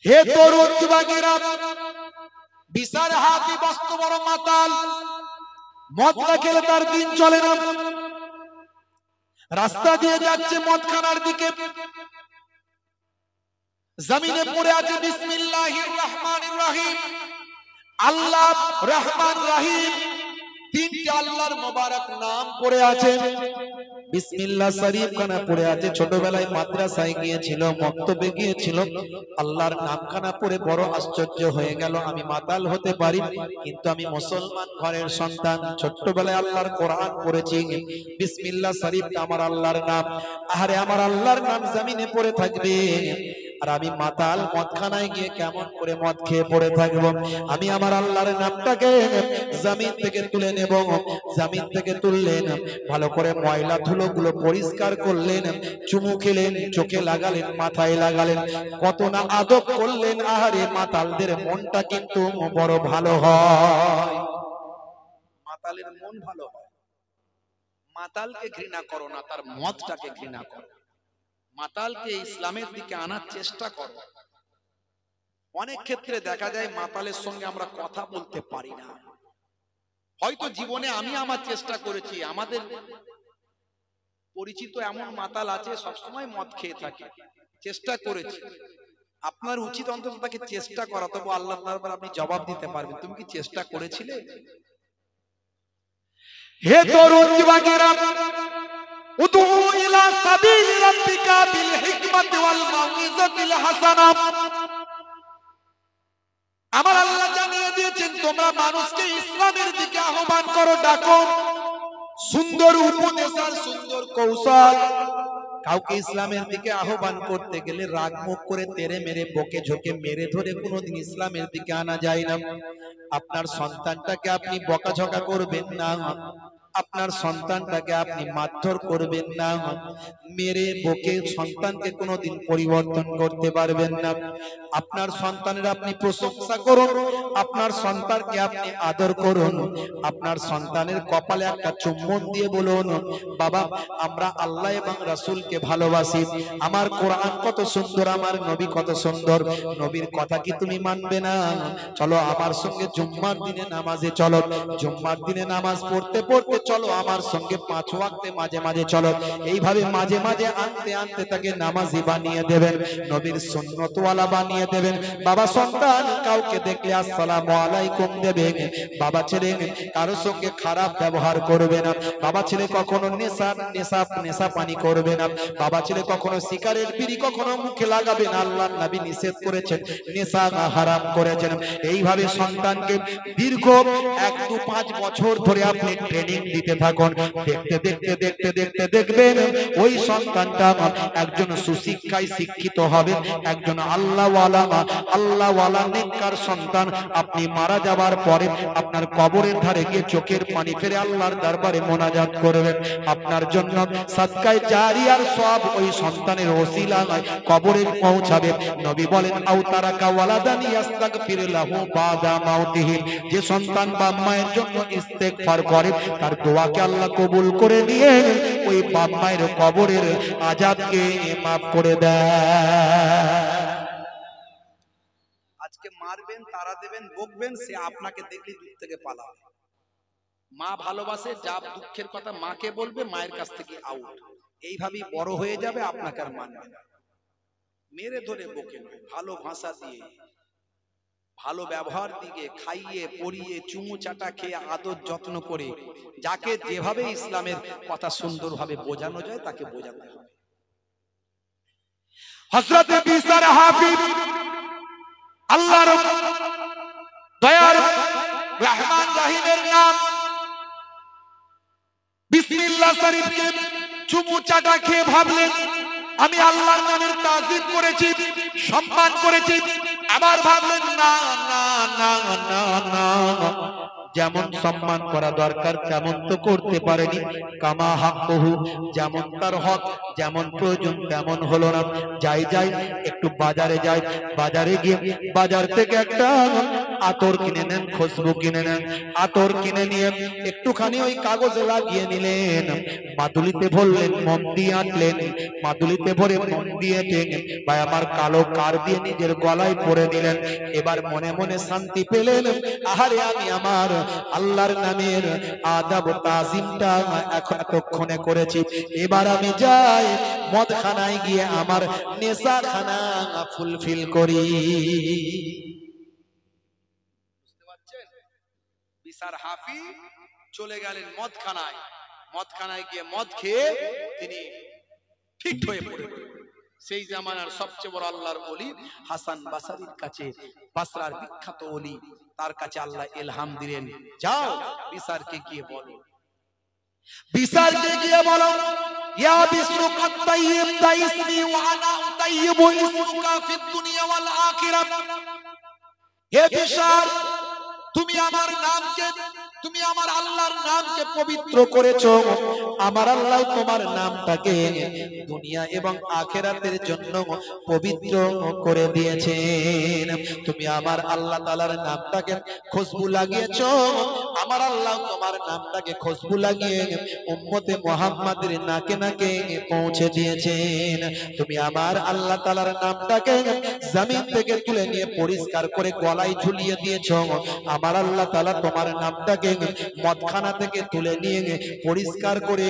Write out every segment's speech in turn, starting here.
হে তরুণ যুবকেরা, বিশাল হাতি বস্ত বড় মাতাল, মদ না খেলে তার দিন চলে না। রাস্তা দিয়ে যাচ্ছে মদখানার দিকে, জমিনে পড়ে আছে বিসমিল্লাহির রহমানির রহিম, আল্লাহ রহমান রহিম, তিনটি আল্লাহর মোবারক নাম পড়ে আছে। বিসমিল্লাহ শরীফ খানা পড়ে আছে। ছোটবেলায় মাদ্রাসায় গিয়েছিল, মক্তবে গিয়েছিল, আল্লাহর নামখানা পড়ে বড় আশ্চর্য হয়ে গেল। আমি মাতাল হতে পারি, কিন্তু আমি মুসলমান ঘরের সন্তান। ছোট্টবেলায় আল্লাহর কোরআন পড়েছি, বিসমিল্লাহ শরীফ আমার আল্লাহর নাম। আরে আমার আল্লাহর নাম জমিনে পড়ে থাকবে, আর আমি মাতাল মদখানায় গিয়ে কেমন করে মদ খেয়ে পড়ে থাকবো? আমি আমার আল্লাহর নামটাকে জমিন থেকে তুলে নেব। জমিন থেকে তুললেন, ভালো করে ময়লা ধুলো গুলো পরিষ্কার করলেন, চুমু খেলেন, চোখে লাগালেন, মাথায় লাগালেন, কত না আদব করলেন। আহারে মাতালদের মনটা কিন্তু বড় ভালো হয়। মাতালের মন ভালো হয়। মাতালকে ঘৃণা করো না, তার মদটাকে ঘৃণা করো। মাতালকে ইসলামের দিকে আনার চেষ্টা করো। অনেক ক্ষেত্রে দেখা যায় মাতালের সঙ্গে আমরা কথা বলতে পারি না। হয়তো জীবনে আমি আমার চেষ্টা করেছি, আমাদের পরিচিত এমন মাতাল আছে সবসময় মদ খেয়ে থাকে, চেষ্টা করেছি। আপনার উচিত অন্তত তাকে চেষ্টা করা, তবু আল্লাহ তাআলা আপনি জবাব দিতে পারবেন, তুমি কি চেষ্টা করেছিলে? হে তরুণ যুবকেরা, উদু ইলা সাবিল রাব্বিকা বিল হিকমাতি ওয়াল মাউইজাতিল হাসানা। আমার আল্লাহ জানিয়ে দিয়েছেন তোমরা মানুষকে ইসলামের দিকে আহ্বান করো, ডাকো। সুন্দর উপদেশ আর সুন্দর কৌশল। কাউকে ইসলামের দিকে আহ্বান করতে গেলে রাগ মুখ করে তেড়ে মেরে বকে ঝোঁকে মেরে ধরে কোনোদিন ইসলামের দিকে আনা যায় না। আপনার সন্তানটাকে আপনি বকাঝকা করবেন না, আপনার সন্তানটাকে আপনি মারধর করবেন না, মেরে বকে সন্তানকে কোনোদিন পরিবর্তন করতে পারবেন না। আপনার সন্তানের আপনি প্রশংসা করুন, আপনার সন্তানকে আপনি আদর করুন, আপনার সন্তানের কপালে একটা চুম্বন দিয়ে বলুন, বাবা আমরা আল্লাহ এবং রাসূলকে ভালোবাসি, আমার কোরআন কত সুন্দর, আমার নবী কত সুন্দর, নবীর কথা কি তুমি মানবে না? চলো আমার সঙ্গে জুম্মার দিনে নামাজে চলো, জুম্মার দিনে নামাজ পড়তে পড়তে চলো আমার সঙ্গে 5 ওয়াক্তে মাঝে মাঝে চলো। এইভাবে মাঝে মাঝে আনতে আনতে তাকে নামাজি বানিয়ে দেবেন, নবীর সুন্নতওয়ালা বানিয়ে দেবেন। বাবা সন্তান কাউকে দেখলে আসসালামু আলাইকুম দেবেন, বাবা ছেলে কারোর সঙ্গে খারাপ ব্যবহার করবে না, বাবা ছেলে কখনো নেশা পানি করবে না, বাবা ছেলে কখনো সিগারেট বিড়ি কখনো মুখে লাগাবে না। আল্লাহর নবী নিষেধ করেছেন, নেশা হারাম করেছেন। এইভাবে সন্তানকে দীর্ঘ 1-2-5 বছর ধরে আপনি ট্রেনিং দিতে থাকুন। দেখতে দেখতে দেখতে দেখতে দেখবেন ওই সন্তানটা একজন সুশিক্ষায় শিক্ষিত হবে, একজন আল্লাহওয়ালা নেককার সন্তান। আপনি মারা যাবার পরে আপনার কবরের ধারে গিয়ে চোখের পানি ফেলে আল্লাহর দরবারে মোনাজাত করবেন। আপনার জন্য সাদকায়ে জারিয়ার সওয়াব ওই সন্তানের ওসিলায় কবরে পৌঁছাবে। নবী বলেন, আও তারাকা ওয়ালাদান ইস্তাগফির লাহু বাদা মাউতিহি, যে সন্তান বাপ মায়ের জন্য ইস্তেগফার করে তার দোয়াকে আল্লাহ কবুল করে নিয়ে ওই বাপ মায়ের কবরের আযাবকে মাফ করে দেয়। আজকে মারবেন, তাড়া দেবেন, বকবেন, সে আপনাকে দেখলে দূর থেকে পালাবে। মা ভালোবাসে, যা দুঃখের কথা মাকে বলবে, মায়ের কাছ থেকে আউট। এইভাবেই বড় হয়ে যাবে, আপনাকে আর মানবে না। মেরে ধরে বকে নয়, ভালো ভাষা দিয়ে, ভালো ব্যবহার দিয়ে, খাইয়ে পরিয়ে চুমু চাটা খেয়ে আদর যত্ন করে যাকে যেভাবে ইসলামের কথা সুন্দরভাবে বোঝানো যায় তাকে বোঝাতে হবে। হযরত বিশার হাফিজ আল্লাহর দয়ার রহমান রহিমের নাম বিসমিল্লাহ শরীফকে চুমু চাটা খেয়ে ভাবলেন আমি আল্লাহর নামের তাজিম করেছি, সম্মান করেছি। আবার ভাবলেন না না না না না, যেমন সম্মান করা দরকার তেমন তো করতে পারেনি। কামা হাক্কুহু, যেমন তার হক, যেমন প্রয়োজন তেমন হলো না। যাই একটু বাজারে যাই, বাজারে গিয়ে বাজার থেকে একটা আতর কিনে নেন, খুশবু কিনে নেন। আতর কিনে নিয়ে একটুখানি ওই কাগজে লাগিয়ে নিলেন, মাদুলিতে ভরলেন, মোম দিয়ে আটলেন, মাদুলিতে ভরে মোম দিয়ে ভাই আমার কালো কার দিয়ে নিজের গলায় পরে দিলেন। এবার মনে মনে শান্তি পেলেন, আহারে আমি আমার আল্লাহর নামের আদাব তাজিমটা এতক্ষণে করেছি, এবার আমি যাই মদখানায় গিয়ে আমার নেশাখানা ফুলফিল করি। বুঝতে পারছেন? বিশার হাফি চলে গেলেন মদখানায়, মদখানায় গিয়ে মদ খেয়ে তিনি ফিট হয়ে পড়ে। সেই জামানার সবচেয়ে বড় আল্লাহর ওলি হাসান বাসারির কাছে, বাসরার বিখ্যাত ওলি, তার কাছে আল্লাহ ইলহাম দিলেন, যাও বিসারকে গিয়ে বলো, বিসারকে গিয়ে বলো, ইয়া বিসরু কাত তাইয়িব তাইসমি ওয়া আনা উতাইয়িবু ইসমুকা ফিদ দুনিয়া ওয়াল আখিরাহ। হে বিসার, তুমি আমার নামকে, তুমি আমার আল্লাহর নামকে পবিত্র করেছো, আমার আল্লাহ তোমার নামটাকে দুনিয়া এবং আখিরাতের জন্য পবিত্র করে দিয়েছেন। তুমি আমার আল্লাহ তাআলার নামটাকে খুশবু লাগিয়েছো, আমার আল্লাহ তোমার নামটাকে খুশবু লাগিয়ে উম্মতে মুহাম্মাদের নাকে নাকে পৌঁছে দিয়েছেন। তুমি আমার আল্লাহ তাআলার নামটাকে জমিন থেকে তুলে নিয়ে পরিষ্কার করে গলায় ঝুলিয়ে দিয়েছো, আমার আল্লাহ তাআলা তোমার নামটাকে মদখানা থেকে তুলে নিয়ে পরিষ্কার করে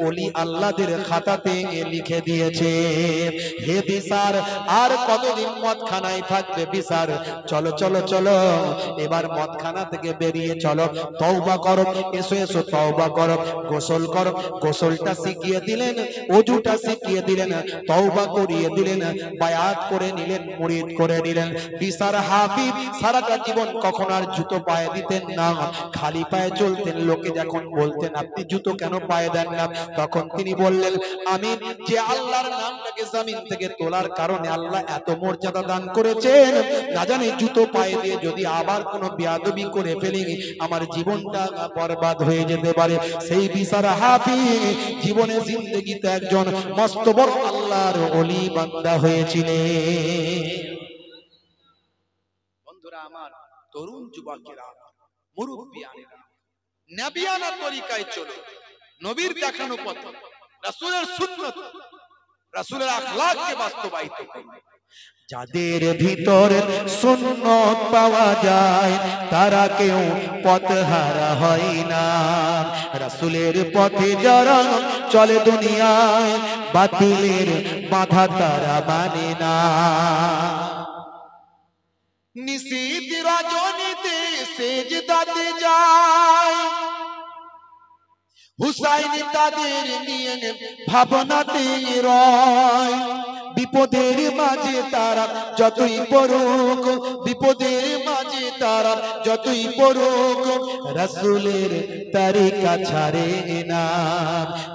ওলি আল্লাহদের খাতাতে লিখে দিয়েছে। হে বিসার, আর কতদিন মদখানায় থাকবে বিসার? চলো চলো চলো, এবার মদখানা থেকে বেরিয়ে চলো, তওবা করো, এসো এসো তওবা করো, গোসল করো। গোসলটা শিখিয়ে দিলেন, ওযুটা শিখিয়ে দিলেন, তওবা করিয়ে দিলেন, বায়াত করে নিলেন, মুরিদ করে নিলেন। বিসার হাফিজ সারাটা জীবন কখনো আর জুতো পায়ে দিতেন না, খালি পায়ে চলতেন। লোকে যখন বলতেন আপনি জুতো কেন পায়ে দেন না, তখন তিনি বললেন, আমি যে আল্লাহর নামটাকে জমিন থেকে তোলার কারণে আল্লাহ এত মর্যাদা দান করেছেন, না জানি জুতো পায়ে দিয়ে যদি আবার কোনো বেয়াদবি করে ফেলি আমার জীবনটা বরবাদ হয়ে যেতে পারে। সেই বিসার হাফিজ জীবনে জিন্দেগিতে একজন মস্ত বড় আল্লাহর ওলি বান্দা হয়েছিলেন। বন্ধুরা আমার, তরুণ যুবকেরা, মুরব্বিয়ানেরা, নবিয়ানা তরিকায় চলো, নবীর দেখানো পথ, রাসূলের সুন্নাত, রাসূলের আখলাককে বাস্তবায়িত করো। যাদের ভিতর সুন্নত পাওয়া যায় তারা কেউ পথহারা হয় না। রাসূলের পথে যারা চলে দুনিয়ায় বাতিলের বাধা তারা মানে না। নিশীথ রজনীতে সেজদাতে যায়, হুসাইন তাদের নিয়ে ভাবনাতে রয়। বিপদের মাঝে তারা যতই পড়ুক, বিপদের মাঝে তারা যতই পড়ুক, রাসূলের তরিকা ছাড়ে না।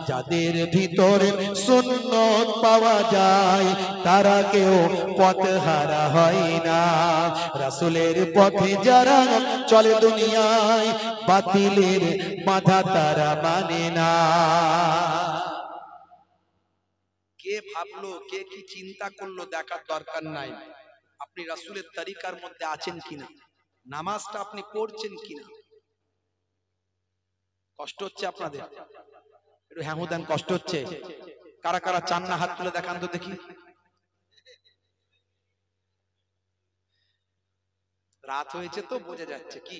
যাদের ভিতরে সুন্নত পাওয়া যায় তারা কেউ পথহারা হয় না। রাসূলের পথে যারা চলে দুনিয়ায় বাতিলের বাধা তারা মানে না। কে ভাবলো, কে কি চিন্তা করলো দেখার দরকার নাই। আপনি রাসূলের তরিকার মধ্যে আছেন কিনা, নামাজটা আপনি পড়ছেন কিনা। কষ্ট হচ্ছে আপনাদের? একটু হ্যাঁ দেন, কষ্ট হচ্ছে? কারা কারা চান না হাত তুলে দেখান তো দেখি। রাত হয়েছে তো বোঝা যাচ্ছে, কি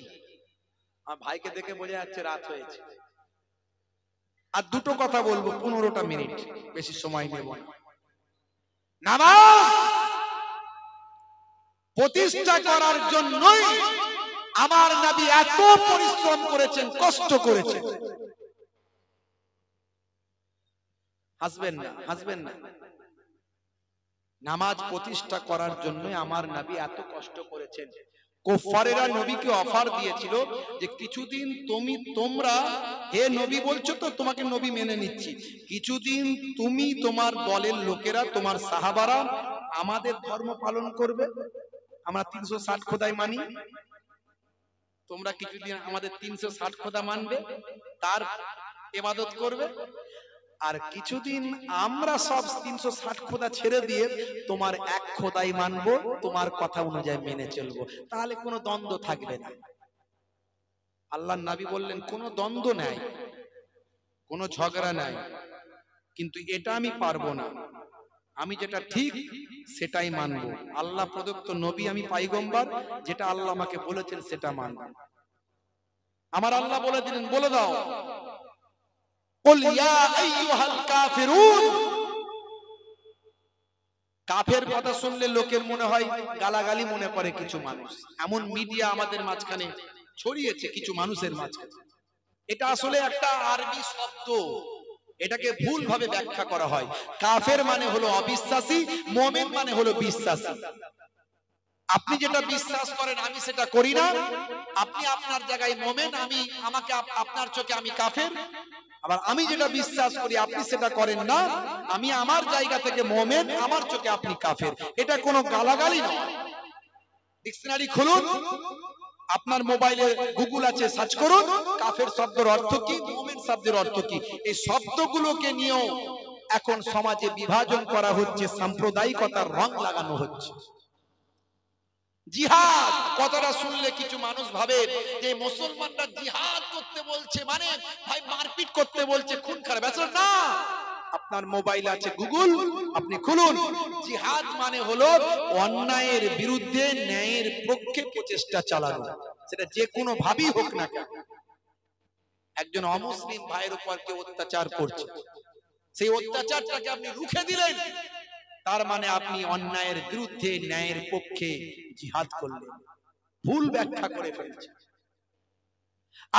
আমার ভাইকে দেখে বোঝা যাচ্ছে রাত হয়েছে। আর দুটো কথা বলবো, 15টা মিনিট, বেশি সময় নেব না। নামাজ প্রতিষ্ঠা করার জন্যই আমার নবী এত পরিশ্রম করেছেন, কষ্ট করেছেন। হাসবেন না, হাসবেন না। নামাজ প্রতিষ্ঠা করার জন্যই আমার নবী এত কষ্ট করেছেন। কুফারেরা নবীকে অফার দিয়েছিল যে কিছুদিন তোমরা হে নবী বলছো তো তোমাকে নবী মেনে নিচ্ছি, কিছুদিন তুমি তোমার দলের লোকেরা, তোমার সাহাবারা আমাদের ধর্ম পালন করবে, আমরা 360 খোদাই মানি, তোমরা কিছুদিন আমাদের 360 খোদা মানবে, তার ইবাদত করবে। আর কিছুদিন আমরা সব 360 খোদা ছেড়ে দিয়ে তোমার এক খোদাই মানবো, তোমার কথা অনুযায়ী মেনে চলবো, তাহলে কোনো দ্বন্দ্ব থাকবে না। আল্লাহর নবী বললেন কোনো দ্বন্দ্ব নাই, কোনো ঝগড়া নাই, কিন্তু এটা আমি পারবো না, আমি যেটা ঠিক সেটাই মানবো। আল্লাহ প্রদত্ত নবী, আমি পয়গম্বর, যেটা আল্লাহ আমাকে বলেছেন সেটা মানবো। আমার আল্লাহ বলে দিলেন, বলে দাও, কুল ইয়া আইয়ুহাল কাফিরুন। কাফের কথা শুনলে লোকের মনে হয় গালাগালি মনে করে কিছু মানুষ, এমন মিডিয়া আমাদের মাঝখানে ছড়িয়েছে কিছু মানুষের মাঝখানে। এটা আসলে একটা আরবি শব্দ, এটাকে ভুল ভাবে ব্যাখ্যা করা হয়। কাফের মানে হলো অবিশ্বাসী, মুমিন মানে হলো বিশ্বাসী। আপনি যেটা বিশ্বাস করেন আমি সেটা করি না, আপনি আপনার জায়গায় মুমিন, আমি আমাকে আপনার চোখে আমি কাফের। আবার আমি যেটা বিশ্বাস করি আপনি সেটা করেন না, আমি আমার জায়গা থেকে মুমিন, আমার চোখে আপনি কাফের। এটা কোনো গালাগালি নয়। ডিকশনারি খুলুন, আপনার মোবাইলে গুগল আছে, সার্চ করুন কাফের শব্দের অর্থ কি, মুমিন শব্দের অর্থ কি। এই শব্দগুলোকে নিয়েও এখন সমাজে বিভাজন করা হচ্ছে, সাম্প্রদায়িকতার রং লাগানো হচ্ছে। জিহাদ কথাটা শুনলে কিছু মানুষ ভাবে যে মুসলমানরা জিহাদ করতে বলছে মানে ভাই মারপিট করতে বলছে, খুন খারাপ। আসলে না, আপনার মোবাইল আছে গুগল, আপনি খুলুন। জিহাদ মানে হলো অন্যায়ের বিরুদ্ধে ন্যায়ের পক্ষে প্রচেষ্টা চালানো, সেটা যে কোনো ভাবেই হোক না কেন। একজন অমুসলিম ভাইয়ের উপর কেউ অত্যাচার করছে, সেই অত্যাচারটাকে আপনি রুখে দিলেন, তার মানে আপনি অন্যায়ের বিরুদ্ধে ন্যায়ের পক্ষে জিহাদ করলেন। ভুল ব্যাখ্যা করে ফেলছেন।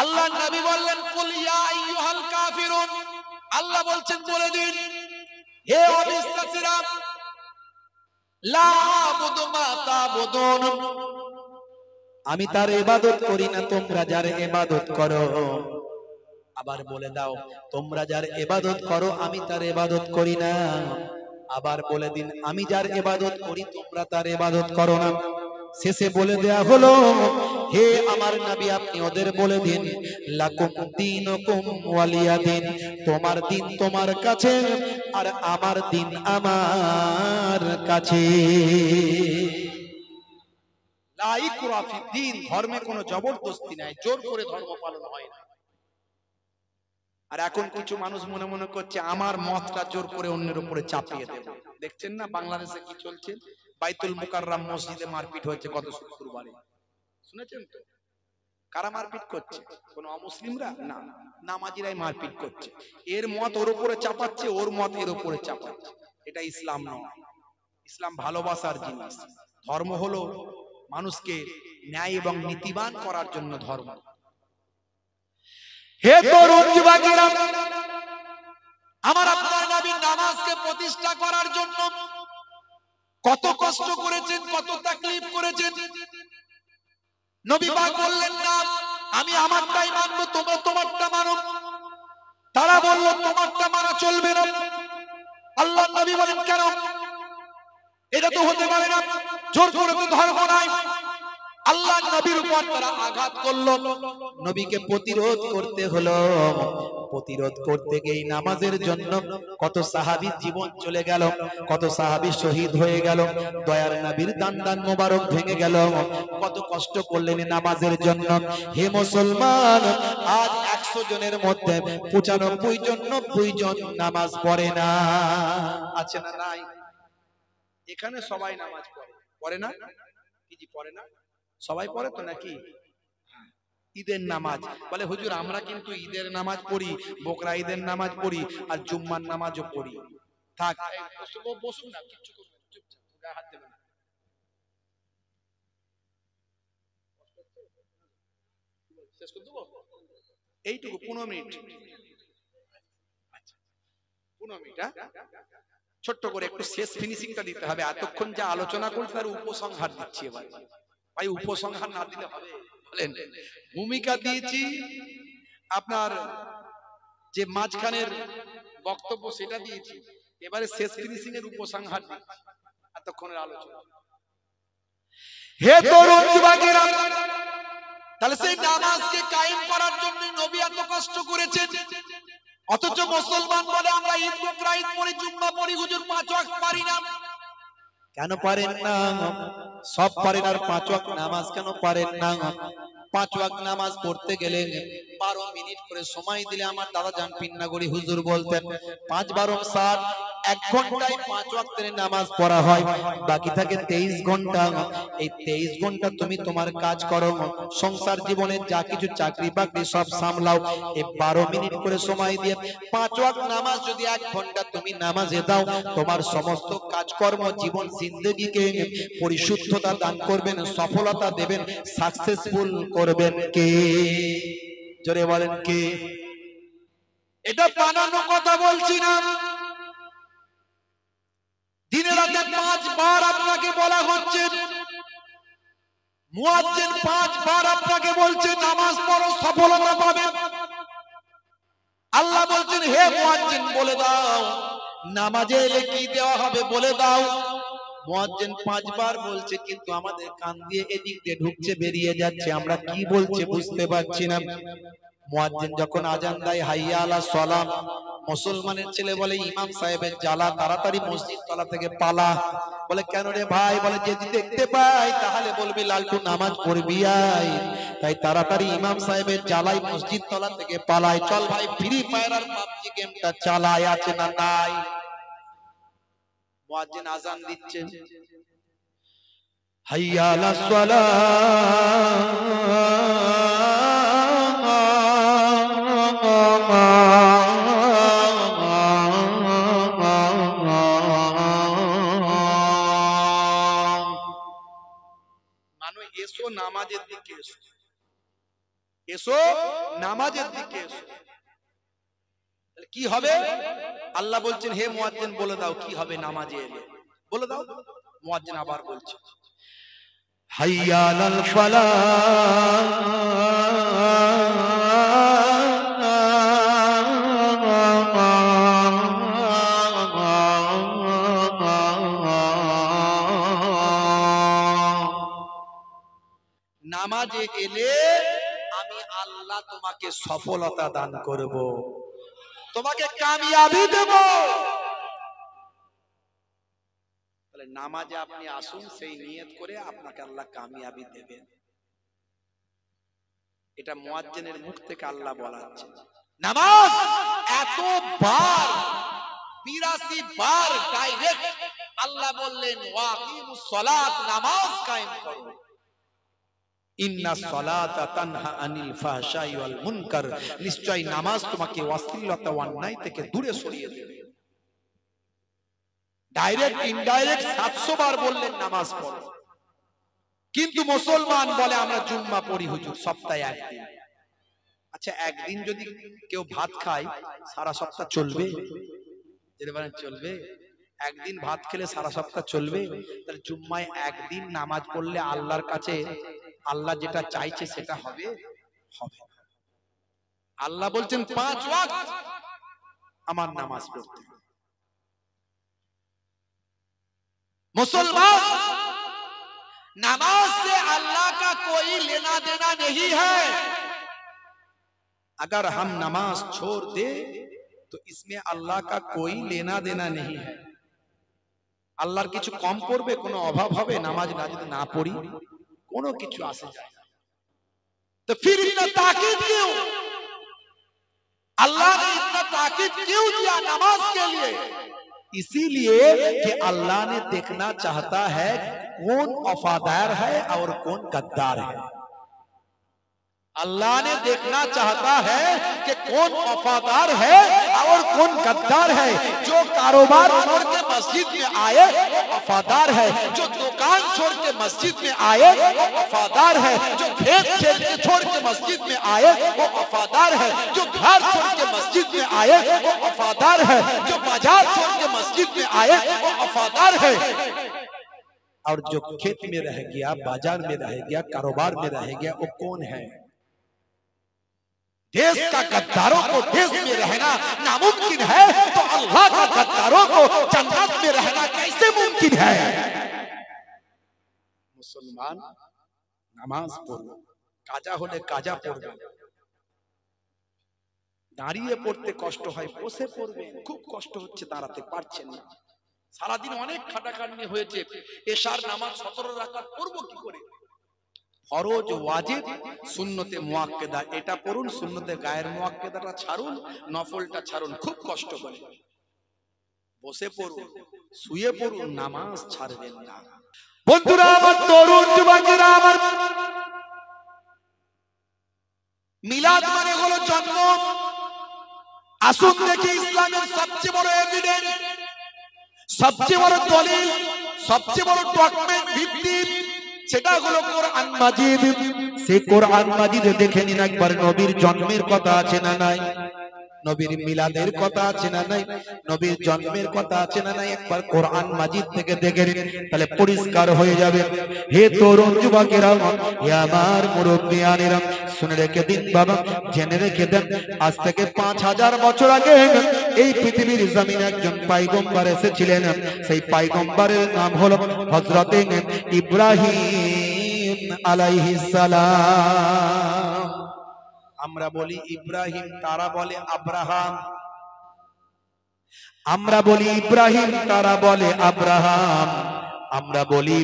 আল্লাহর নবী বললেন, কুল ইয়া আইয়ুহাল কাফিরুন। আল্লাহ বলছেন বলে দিন, হে অবিশ্বাসীরা, লা আ'বুদু মা তা'বুদুন, আমি তার ইবাদত করি না, তোমরা যার ইবাদত করো। আবার বলে দাও, তোমরা যার ইবাদত করো আমি তার ইবাদত করি না। আবার বলে দিন, আমি যার ইবাদত করি তোমরা তার ইবাদত করো না। শেষে বলে দেয়া হলো, হে আমার নবী আপনি ওদের বলে দিন, লাকুম দীনুকুম ওয়ালিয়া দিন, তোমার দিন তোমার কাছে আর আমার দিন আমার কাছে। লা ইকরাহা ফিদ্দীন, ধর্মে কোনো জবরদস্তি নাই, জোর করে ধর্ম পালন হয় না। আর এখন কিছু মানুষ মনে মনে করছে আমার মতটা জোর করে অন্যের উপরে চাপিয়ে দেব। দেখছেন না বাংলাদেশে কি চলছে, বাইতুল মুকাররম মসজিদে মারপিট হয়েছে গত শুক্রবারে, শুনেছেন তো? কারা মারপিট করছে? কোন অমুসলিমরা না, নামাজিরাই মারপিট করছে। এর মত ওর উপরে চাপাচ্ছে, ওর মত এর উপরে চাপাচ্ছে। এটা ইসলাম নয়। ইসলাম ভালোবাসার জিনিস। ধর্ম হলো মানুষকে ন্যায় এবং নীতিবান করার জন্য ধর্ম। হে তরুণ যুবকেরা, আমার আপনার নবী নামাজকে প্রতিষ্ঠা করার জন্য কত কষ্ট করেছেন, কত তাকলিফ করেছেন। নবী পাক বললেন না আমি আমারটাই মানবো, তোমরা তোমারটা মানো। তারা বলল তোমারটা মানা চলবে না। আল্লাহর নবী বলেন কেন? এটা তো হতে পারে না, জোর করে তো ধর্ম নাই। আল্লাহর নবীর উপর তারা আঘাত করলো, নবীকে প্রতিরোধ করতে হলো। প্রতিরোধ করতে গিয়ে নামাজের জন্য কত সাহাবীর জীবন চলে গেল, কত সাহাবী শহীদ হয়ে গেল, দয়ার নবীর দান মোবারক ভেঙে গেল। কত কষ্ট করলেন নামাজের জন্য। হে মুসলমান, আজ 100 জনের মধ্যে 95 জন 90 জন নামাজ পড়ে না। আছে না নাই? এখানে সবাই নামাজ পড়ে, পড়ে না? কি জি পড়ে না? সবাই পড়ে তো নাকি? ঈদের নামাজ বলে হুজুর আমরা কিন্তু ঈদের নামাজ পড়ি, বকরা ঈদের নামাজ পড়ি, আর জুম্মার নামাজও পড়ি। থাক, বসুন না, কিচ্ছু করবেন না, চুপচাপ গায়ে হাত দেবেন না। শেষ করে দেবো এইটুকু, 15 মিনিট। আচ্ছা 15 মিনিট, ছোট্ট করে একটু শেষ ফিনিশিংটা দিতে হবে। এতক্ষণ যা আলোচনা করছি তার উপসংহার দিচ্ছি এবার। ভাই উপসংহার না দিলে হবে? বলেন, ভূমিকা দিয়েছি, আপনার যে মাঝখানের বক্তব্য সেটা দিয়েছি, এবারে শেষ ফিনিশিং এর উপসংহার দিচ্ছি এতক্ষণের আলোচনা। হে তরুণ যুবকেরা, তাহলে সেই নামাজকে কায়েম করার জন্য নবী এত কষ্ট করেছেন। অথচ মুসলমান বলে আমরা ঈদ বকরা ঈদ পড়ি, জুম্মা পড়ি, হুজুর 5 ওয়াক্ত পারি না। কেন পারেন না? সব পারেন আর 5 ওয়াক্ত নামাজ কেন পারেন না? 5 ওয়াক্ত নামাজ পড়তে গেলে 12 মিনিট করে সময় দিলে আমার দাদা জান পিন্নাগড়ি হুজুর বলতেন 5 12 60 1 ঘন্টায় 5 ওয়াক্তের নামাজ পড়া হয়, বাকি থাকে 23 ঘন্টা। এই 23 ঘন্টা তুমি তোমার কাজ করো, সংসার জীবনে যা কিছু চাকরি বাকরি সব সামলাও। এই 12 মিনিট করে সময় দিয়ে 5 ওয়াক্ত নামাজ যদি 1 ঘন্টা তুমি নামাজে দাও, তোমার সমস্ত কাজকর্ম জীবন জিন্দেগিকে পরিশুদ্ধতা দান করবেন, সফলতা দেবেন, সাকসেসফুল করবেন কে? জোরে বলেন কে? এটা বানানো কথা বলছি না। দিনে রাতে 5 বার আপনাকে বলা হচ্ছে, মুয়াজ্জিন 5 বার আপনাকে বলছে নামাজ পড়ো, সফলতা পাবে। আল্লাহ বলছেন হে মুয়াজ্জিন বলে দাও নামাজে এলে কি দেওয়া হবে বলে দাও। মুয়াজ্জিন 5 বার বলছে, কিন্তু আমাদের কান দিয়ে এদিক দিয়ে ঢুকছে বেরিয়ে যাচ্ছে, আমরা কি বলছে বুঝতে পারছি না। মুয়াজ্জিন যখন আজান দেয় হাইয়া আলা সালাত, মুসলমানের ছেলে বলে ইমাম সাহেবের জ্বালা, তাড়াতাড়ি মসজিদ তলা থেকে পালা। বলে কেন রে ভাই? বলে যদি দেখতে পাই তাহলে বলবি লালটু নামাজ পড়বি আয়, তাই তাড়াতাড়ি ইমাম সাহেবের জ্বালাই মসজিদ তলা থেকে পালাই। চল ভাই ফ্রি ফায়ার আর পাবজি গেমটা চালাই, আছে না নাই? মুয়াজ্জিন আজান দিচ্ছে, হাইয়া আলা এসো নামাজের দিকে এসো, এসো নামাজের দিকে এসো। কি হবে? আল্লাহ বলছেন হে মুয়াজ্জিন বলে দাও কি হবে নামাজে এলে, বলে দাও। মুয়াজ্জিন আবার বলছে হাইয়া আলাল ফালাহ, নামাজে এলে আমি আল্লাহ তোমাকে সফলতা দান করব, তোমাকে কামিয়াবি দেব। তাহলে নামাজে আপনি আসুন, সেই নিয়ত করে আপনাকে আল্লাহ কামিয়াবি দেবেন। এটা মুয়াজ্জিনের মুখ থেকে আল্লাহ বলাচ্ছে। নামাজ এতবার 82 বার ডাইরেক্ট আল্লাহ বললেন ওয়াকিমুস সালাত, নামাজ কায়েম করো। ইন্নাস সালাতা তানহা আনিল ফাহশাই ওয়াল মুনকার, নিশ্চয় নামাজ তোমাকে অশ্লীলতা ও অন্যায় থেকে দূরে সরিয়ে দেবে। ডাইরেক্ট ইনডাইরেক্ট 700 বার বললেন নামাজ পড়ো। কিন্তু মুসলমান বলে আমরা জুম্মা পড়ি হুজুর সপ্তাহে একদিন। আচ্ছা একদিন যদি কেউ ভাত খায় সারা সপ্তাহ চলবে? যেটা বলেন চলবে। একদিন ভাত খেলে সারা সপ্তাহ চলবে? তাহলে জুম্মায় একদিন নামাজ পড়লে আল্লাহর কাছে আল্লাহ যেটা চাইছে সেটা হবে? হবে। আল্লাহ বলছেন 5 ওয়াক্ত আমার নামাজ পড়তে। मुसलमान नमाज से अल्लाह का कोई लेना देना नहीं है। अगर हम नमाज छोड़ दे तो इसमें अल्लाह का कोई लेना देना नहीं है। আল্লাহর কিছু কম পড়বে, কোনো অভাব হবে নামাজ না যদি না পড়ি? কোনো কিছু আসে যায় না। तो फिर इतना ताकीद क्यों? अल्लाह ने इतना ताकीद क्यों दिया नमाज के लिए? इसीलिए कि अल्लाह ने देखना चाहता है कौन वफादार है और कौन गद्दार है। अल्लाह ने देखना चाहता है कि कौन वफादार है और कौन गद्दार है। जो कारोबार छोड़ के मस्जिद में आए वो वफादार है, जो दुकान छोड़ के मस्जिद में आए वो वफादार है, जो खेत छोड़ के मस्जिद में आए वो वफादार है, जो घर छोड़ के मस्जिद में आए वो वफादार है, जो बाजार छोड़ के मस्जिद में आए वो वफादार है। और जो खेत में रह गया, बाजार में रह गया, कारोबार में रह गया, वो कौन है? देश का गद्दारों को देश में रहना नामुमकिन है, तो अल्लाह का गद्दारों को जन्नत में रहना कैसे मुमकिन है? मुसलमान नामाज पढ़ो, काजा होले काजा पढ़बेन, দাঁড়িয়ে পড়তে কষ্ট হয়, বসে পড়বেন, খুব কষ্ট হচ্ছে, দাঁড়াতে পারছেন না। সারাদিন অনেক খাটাখাটনি হয়েছে, এশার নামাজ 17 রাকাত পড়বো কি করে? ফরজ, ওয়াজিব, সুন্নতে মুআক্কাদা এটা পড়ুন, সুন্নতে গায়ের মুআক্কাদাটা ছাড়ুন, নফলটা ছাড়ুন, খুব কষ্ট করে। বসে পড়ুন, শুয়ে পড়ুন, নামাজ ছাড়বেন না। বন্ধুরা আমার, তরুণ যুবকেরা আমার, মিলাদ মানে হলো জন্ম। আসুন দেখি ইসলামের সবচেয়ে বড় এভিডেন্স, সবচেয়ে বড় দলিল, সবচেয়ে বড় ডকুমেন্ট, ভিত্তি, সেটা হলো কোরআন মাজিদ। সেই কোরআন মাজিদে দেখে নিন একবার, নবীর জন্মের কথা আছে না নাই? নবীর মিলাদের কথা আছে না নাই? নবীর জন্মের কথা আছে না নাই? একবার কোরআন মাজিদ থেকে দেখে নিন, তাহলে পরিষ্কার হয়ে যাবে। হে তরুণ যুবকেরা, হে আমার মুরব্বিয়ানেরা, শুনে রেখে দিন বাবা, জেনে রেখে দেন, আজ থেকে 5000 বছর আগে এই পৃথিবীর জমিনে একজন পয়গম্বর এসেছিলেন। সেই পয়গম্বরের নাম হলো হযরতে ইব্রাহিম আলাইহিস সালাম। আমরা বলি ইব্রাহিম, তারা বলে আব্রাহাম। আমরা বলি ইব্রাহিম, তারা বলে আব্রাহাম। আমরা বলি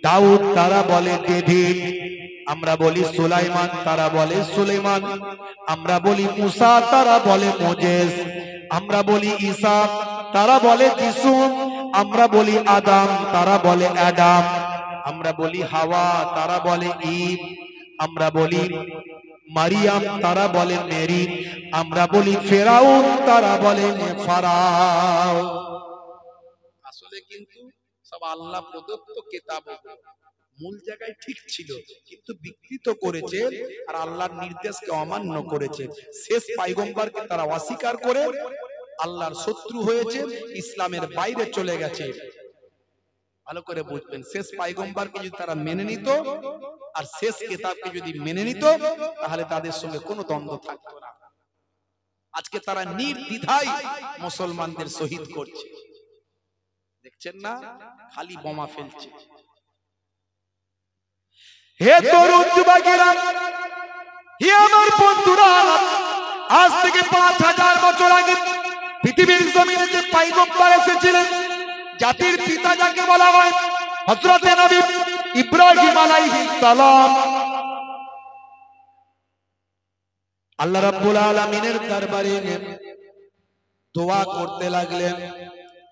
দাউদ, তারা বলে ডেভিড। আমরা বলি সুলাইমান, তারা বলে সুলেমান। আমরা বলি মুসা, তারা বলে মোজেস। আমরা বলি ঈসা, তারা বলে যিশু। আমরা বলি আদম, তারা বলে অ্যাডাম। আমরা বলি হাওয়া, তারা বলে ঈভ। আমরা বলি মারিয়াম, তারা বলে মেরি। আমরা বলি ফেরাউন, তারা বলে ফারাও। আসলে কিন্তু সব আল্লাহ প্রদত্ত কিতাব, মূল জায়গায় ঠিক ছিল, কিন্তু বিকৃত করেছে আর আল্লাহর নির্দেশকে অমান্য করেছে। শেষ পয়গম্বরকে তারা অস্বীকার করে আল্লাহর শত্রু হয়েছে, ইসলামের বাইরে চলে গেছে। ভালো করে বুঝবেন, শেষ পয়গম্বরকে যদি তারা মেনে নিত আর শেষ কিতাবকে যদি মেনে নিত, তাহলে তাদের সঙ্গে কোনো দ্বন্দ্ব থাকতো না। আজকে তারা নির্দ্বিধায় মুসলমানদের শহীদ করছে, দেখছেন না? খালি বোমা ফেলছে। হে তরুণ যুবকেরা, হে আমার বন্ধুরা, আজ থেকে 5000 বছর আগে পৃথিবীর জমিনে যে পয়গম্বর এসেছিলেন, জাতির পিতা যাকে বলা হয় হযরতে নবী ইব্রাহিম আলাইহিস সালাম, আল্লাহ রাব্বুল আলামিনের দরবারে দোয়া করতে লাগলেন।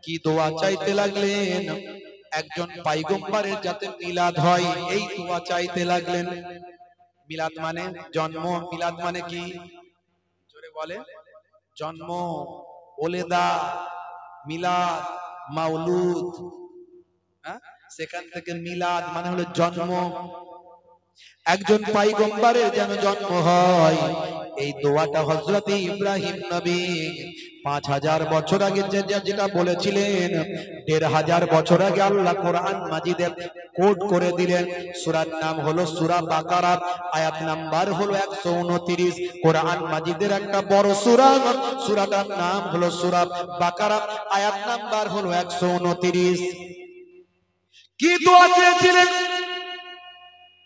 কি দোয়া চাইতে লাগলেন? একজন পয়গম্বরের যাতে মিলাদ হয়, এই দোয়া চাইতে লাগলেন। মিলাদ মানে জন্ম, মিলাদ মানে কি? জোরে বলে। জন্ম, ওলেদা, মিলাদ, মাউলুদ, সেখান থেকে মিলাদ মানে হলো জন্ম। একজন পয়গম্বরের যেন জন্ম হয়, এই দোয়াটা হযরতে ইব্রাহিম নবী 5000 বছর আগে যেটা বলেছিলেন, 1500 বছর আগে আল্লাহ কোরআন মাজিদে কোড করে দিলেন। সূরার নাম হলো সূরা বাকারা, আয়াত নাম্বার হলো 129। কোরআন মাজিদের একটা বড় সূরা, সূরাটার নাম হলো সূরা বাকারা, আয়াত নাম্বার হলো 129। কি দোয়া চেয়েছিলেন?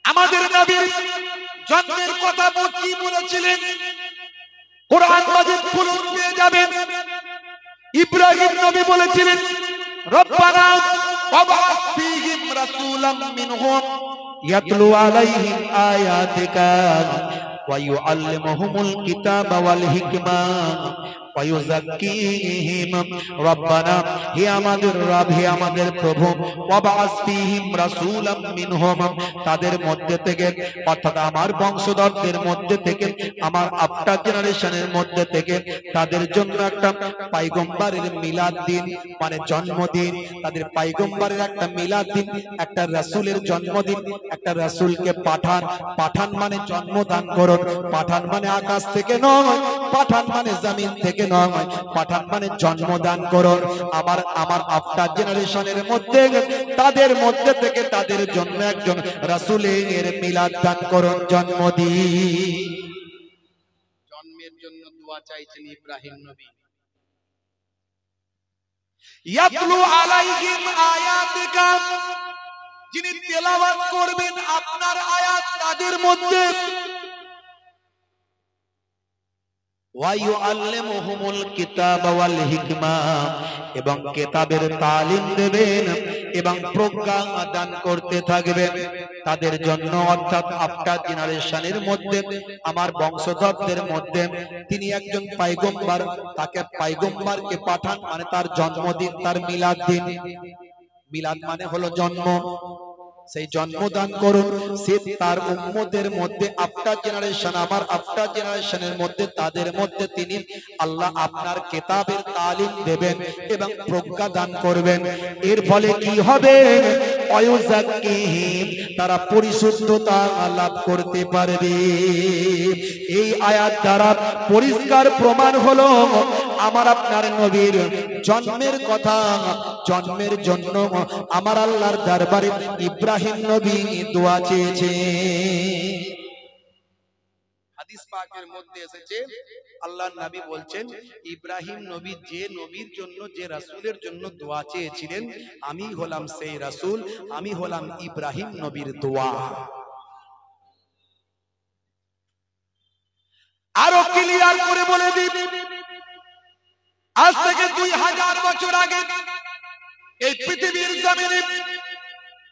আমাদের নবীর জন্মের কথা কি বলেছিলেন? কোরআন মাজিদ খুলুন, পেয়ে যাবেন। ইব্রাহিম নবী বলেছিলেন, রব্বানা ওয়াবআস ফীহিম রাসূলাম মিনহুম ইয়াতলু আলাইহিম আয়াতিকা ওয়া ইউআল্লিমুহুমুল কিতাবা ওয়াল হিকমা ওয়া ইউযাক্কিহিম। রব্বানা, হে আমাদের রব, হে আমাদের প্রভু, ওয়াবআস ফীহিম রাসূলাম মিনহুম, তাদের মধ্যে থেকে, অর্থাৎ আমার বংশধরদের মধ্যে থেকে, আমার আফটার জেনারেশনের মধ্যে থেকে তাদের জন্য একটা পয়গম্বরের মিলাদ দিন, মানে জন্মদিন। তাদের পয়গম্বরের একটা মিলাদ দিন, একটা রাসূলের জন্মদিন, একটা রাসূলকে পাঠান। পাঠান মানে জন্মদান করুন। পাঠান মানে আকাশ থেকে নয়, পাঠান মানে জমিন থেকে নয়, পাঠান মানে জন্মদান করুন। আমার আফটার জেনারেশনের মধ্যে, তাদের মধ্যে থেকে তাদের জন্য একজন রাসূলের মিলাদ দান করুন, জন্মদিন। জন্মের জন্য দোয়া চাইছেন ইব্রাহিম নবী। ইয়াতলু আলাইহিম আয়াতিকা, যিনি তেলাওয়াত করবেন আপনার আয়াত তাদের মধ্যে। ওয়ায়ুআল্লিমুহুমুল কিতাবা ওয়াল হিকমা, এবং কিতাবের তালিম দেবেন এবং প্রজ্ঞা দান করতে থাকবেন তাদের জন্য, অর্থাৎ আফটার জেনারেশনের মধ্যে, আমার বংশধরদের মধ্যে তিনি একজন পয়গম্বর, তাকে পয়গম্বরকে পাঠান, মানে তার জন্মদিন, তার মিলাদ দিন। মিলাদ মানে হলো জন্ম, সেই জন্মদান করুন। সে তার উম্মতের মধ্যে আফটার জেনারেশন, আমার আফটার জেনারেশনের মধ্যে, তাদের মধ্যে তিনি আল্লাহ আপনার কিতাবের তালিম দেবেন এবং প্রজ্ঞা দান করবেন। এর ফলে কি হবে? ওয়ায়ুযাক্কিহিম, তারা পরিশুদ্ধতা লাভ করতে পারবে। এই আয়াত দ্বারা পরিষ্কার প্রমাণ হলো আমার আপনার নবীর জন্মের কথা। জন্মের জন্য আমার আল্লাহর দরবারে ইব্রাহিম নবী দোয়া চেয়েছে। হাদিস পাকের মধ্যে এসেছে, আল্লাহর নবী বলছেন, ইব্রাহিম নবী যে নবীর জন্য, যে রাসূলের জন্য দোয়া চেয়েছিলেন, আমি হলাম সেই রাসূল, আমি হলাম ইব্রাহিম নবীর দোয়া। আরো ক্লিয়ার করে বলে দিই, আজ থেকে 2000 বছর আগে এই পৃথিবীর জমিনে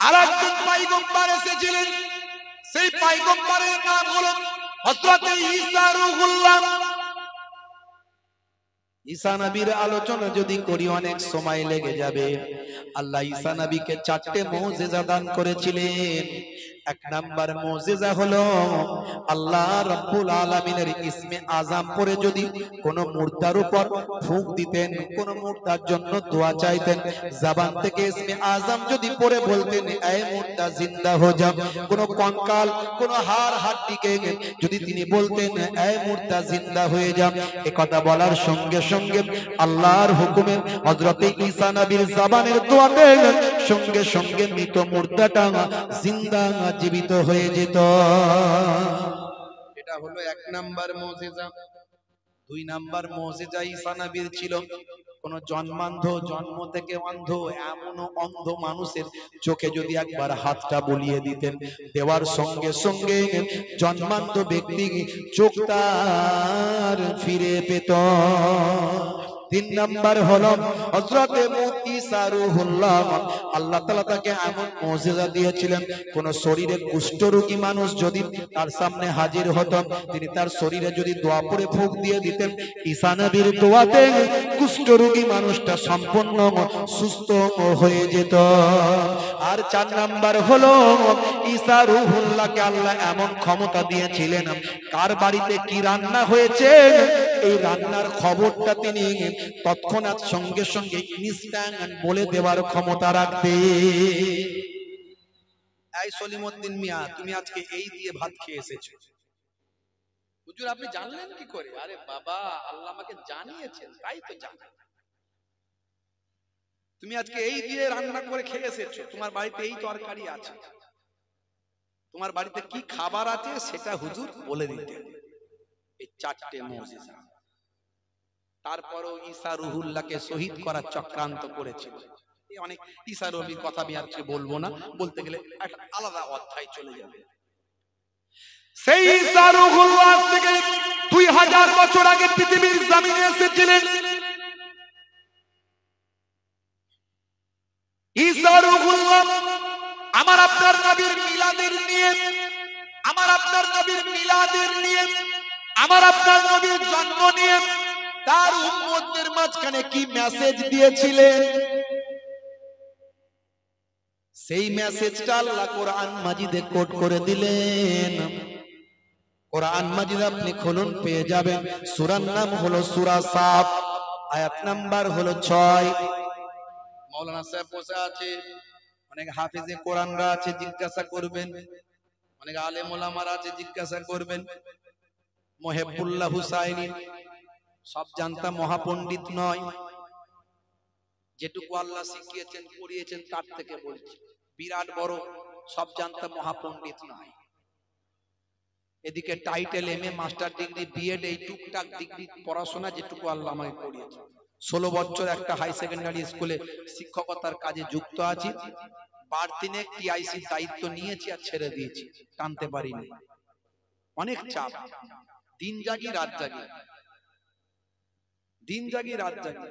আরেকজন পয়গম্বর এসেছিলেন। সেই পয়গম্বরের নাম হলো হযরত ঈসা রূহুল্লাহ। ঈসা নবীর আলোচনা যদি করি অনেক সময় লেগে যাবে। আল্লাহ ঈসা নবীকে 4টে মুজিজা দান করেছিলেন। এক নাম্বার মুজিজা হলো আল্লাহ রাব্বুল আলামিনের ইসমে আযম পড়ে যদি কোন মুর্দার উপর ফুঁক দিতেন, কোন মুর্দার জন্য দোয়া চাইতেন, জবান থেকে ইসমে আযম যদি পড়ে বলতেন, এই মুর্দা জিন্দা হো যা। কোন কঙ্কাল, কোন হাড় হাড্ডিকে যদি তিনি বলতেন, এই মুর্দা জিন্দা হয়ে যা, এই কথা বলার সঙ্গে সঙ্গে আল্লাহর হুকুমে হযরত ঈসা নবীর জবানের দোয়াতে সঙ্গে সঙ্গে মৃত মুর্দাটা জিন্দা জীবিত হয়ে যেত। এটা হলো এক নাম্বার মুজিজা। 2 নাম্বার মুজিজা ঈসা নবীর ছিল, কোন জন্মান্ধ, জন্ম থেকে অন্ধ, এমন অন্ধ মানুষের চোখে যদি একবার হাতটা বুলিয়ে দিতেন, দেওয়ার সঙ্গে সঙ্গে জন্মান্ধ ব্যক্তি চোখ তার ফিরে পেত। 3 নাম্বার হলো হযরত ঈসা রূহুল্লাহ, আল্লাহ তাআলা তাকে এমন মুজিজা দিয়েছিলেন, কোন শরীরে কুষ্ঠরোগী মানুষ যদি তার সামনে হাজির হতো, তিনি তার শরীরে যদি দোয়া পড়ে ফুঁক দিয়ে দিতেন, ঈসা নবীর দোয়াতে কুষ্ঠরোগী মানুষটা সম্পূর্ণ সুস্থ হয়ে যেত। আর 4 নাম্বার হলো ঈসা রূহুল্লাহকে আল্লাহ এমন ক্ষমতা দিয়েছিলেন, কার বাড়িতে কি রান্না হয়েছে এই রান্নার খবরটা তিনি তৎক্ষণাৎ সঙ্গে সঙ্গে ইনস্ট্যান্ট বলে দেওয়ার ক্ষমতা রাখতে। এই সলিমউদ্দিন মিয়া, তুমি আজকে এই দিয়ে ভাত খেয়ে এসেছো। হুজুর আপনি জানলেন কি করে? আরে বাবা, আল্লাহ আমাকে জানিয়েছেন, তাই তো জানি। তুমি আজকে এই দিয়ে রান্না করে খেয়ে এসেছো, তোমার বাড়িতে এই তরকারি আছে, তোমার বাড়িতে কি খাবার আছে সেটা হুজুর বলে দিতেন। এই 4টে মুজিজা। তারপরও ঈসা রূহুল্লাহকে শহীদ করার চক্রান্ত করেছিল। এই অনেক ঈসা নবীর কথা আমি আর বলবো না, বলতে গেলে একটা আলাদা অধ্যায় চলে যাবে। সেই ঈসা রূহুল্লাহ থেকে 2000 বছর আগে পৃথিবীর জমিনে এসেছিলেন। ঈসা রূহুল্লাহ আমার আপনার নবীর মিলাদের নিয়ে, আমার আপনার নবীর মিলাদের নিয়ে, আমার আপনার নবীর জন্ম নিয়ে তার উম্মতদের মাঝখানে কি মেসেজ দিয়েছিলেন, সেই মেসেজটা আল্লাহ কোরআন মাজিদে কোট করে দিলেন। কোরআন মাজিদ আপনি খুলুন, পেয়ে যাবেন। সূরার নাম হলো সূরা সাফ, আয়াত নাম্বার হলো 6। মাওলানা সাহেব বসে আছে, অনেক হাফেজে কোরআনরা আছে, জিজ্ঞাসা করবেন। অনেক আলেম ওলামারা আছে, জিজ্ঞাসা করবেন। মুহিবুল্লাহ হুসাইনি সব জানতা মহাপণ্ডিত নয়, যেটুকু আল্লাহ শিখিয়েছেন পড়িয়েছেন তার থেকে বলছি, বিরাট বড় সব জানতা মহাপণ্ডিত নয়। এদিকে title, MA, master degree, BEd, এই টুকটাক ডিগ্রি পড়াশোনা যেটুকু আল্লাহ আমাকে করিয়েছে। 16 বছর একটা হাই সেকেন্ডারি স্কুলে শিক্ষকতার কাজে যুক্ত আছি। বারদিনে টিআইসি দায়িত্ব নিয়েছি আর ছেড়ে দিয়েছি, টানতে পারিনি। অনেক চাপ, দিন জাগি রাত জাগি। দিন জাগি রাত জাগি,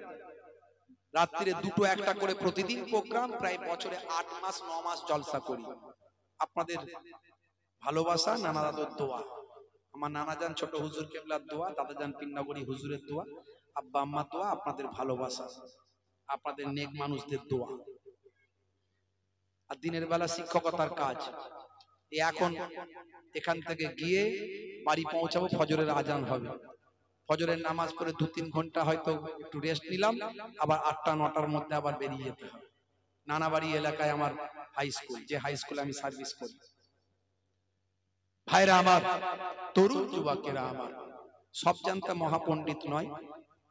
রাত্রিরে দুটো একটা করে প্রতিদিন প্রোগ্রাম, প্রায় বছরে 8 মাস 9 মাস জলসা করি। আপনাদের ভালোবাসা, নানা দাদুর দোয়া, আমার নানা যান ছোট হুজুর কেবলার দোয়া, দাদা যান পিন্নাগড়ি হুজুরের দোয়া, আব্বা আম্মার দোয়া, আপনাদের ভালোবাসা, আপনাদের নেক মানুষদের দোয়া, আর দিনের বেলা শিক্ষকতার কাজ। এখন এখান থেকে গিয়ে বাড়ি পৌঁছাবো, ফজরের আজান হবে, ফজরের নামাজ পড়ে 2-3 ঘন্টা হয়তো একটু রেস্ট নিলাম, আবার 8টা 9টার মধ্যে আবার বেরিয়ে যেতে হবে। নানাবাড়ি এলাকায় আমার হাই স্কুল, যে হাই স্কুলে আমি সার্ভিস করি। ভাইরা আমার, তরুণ যুবকেরা আমার, সব জানতে মহাপণ্ডিত নয়,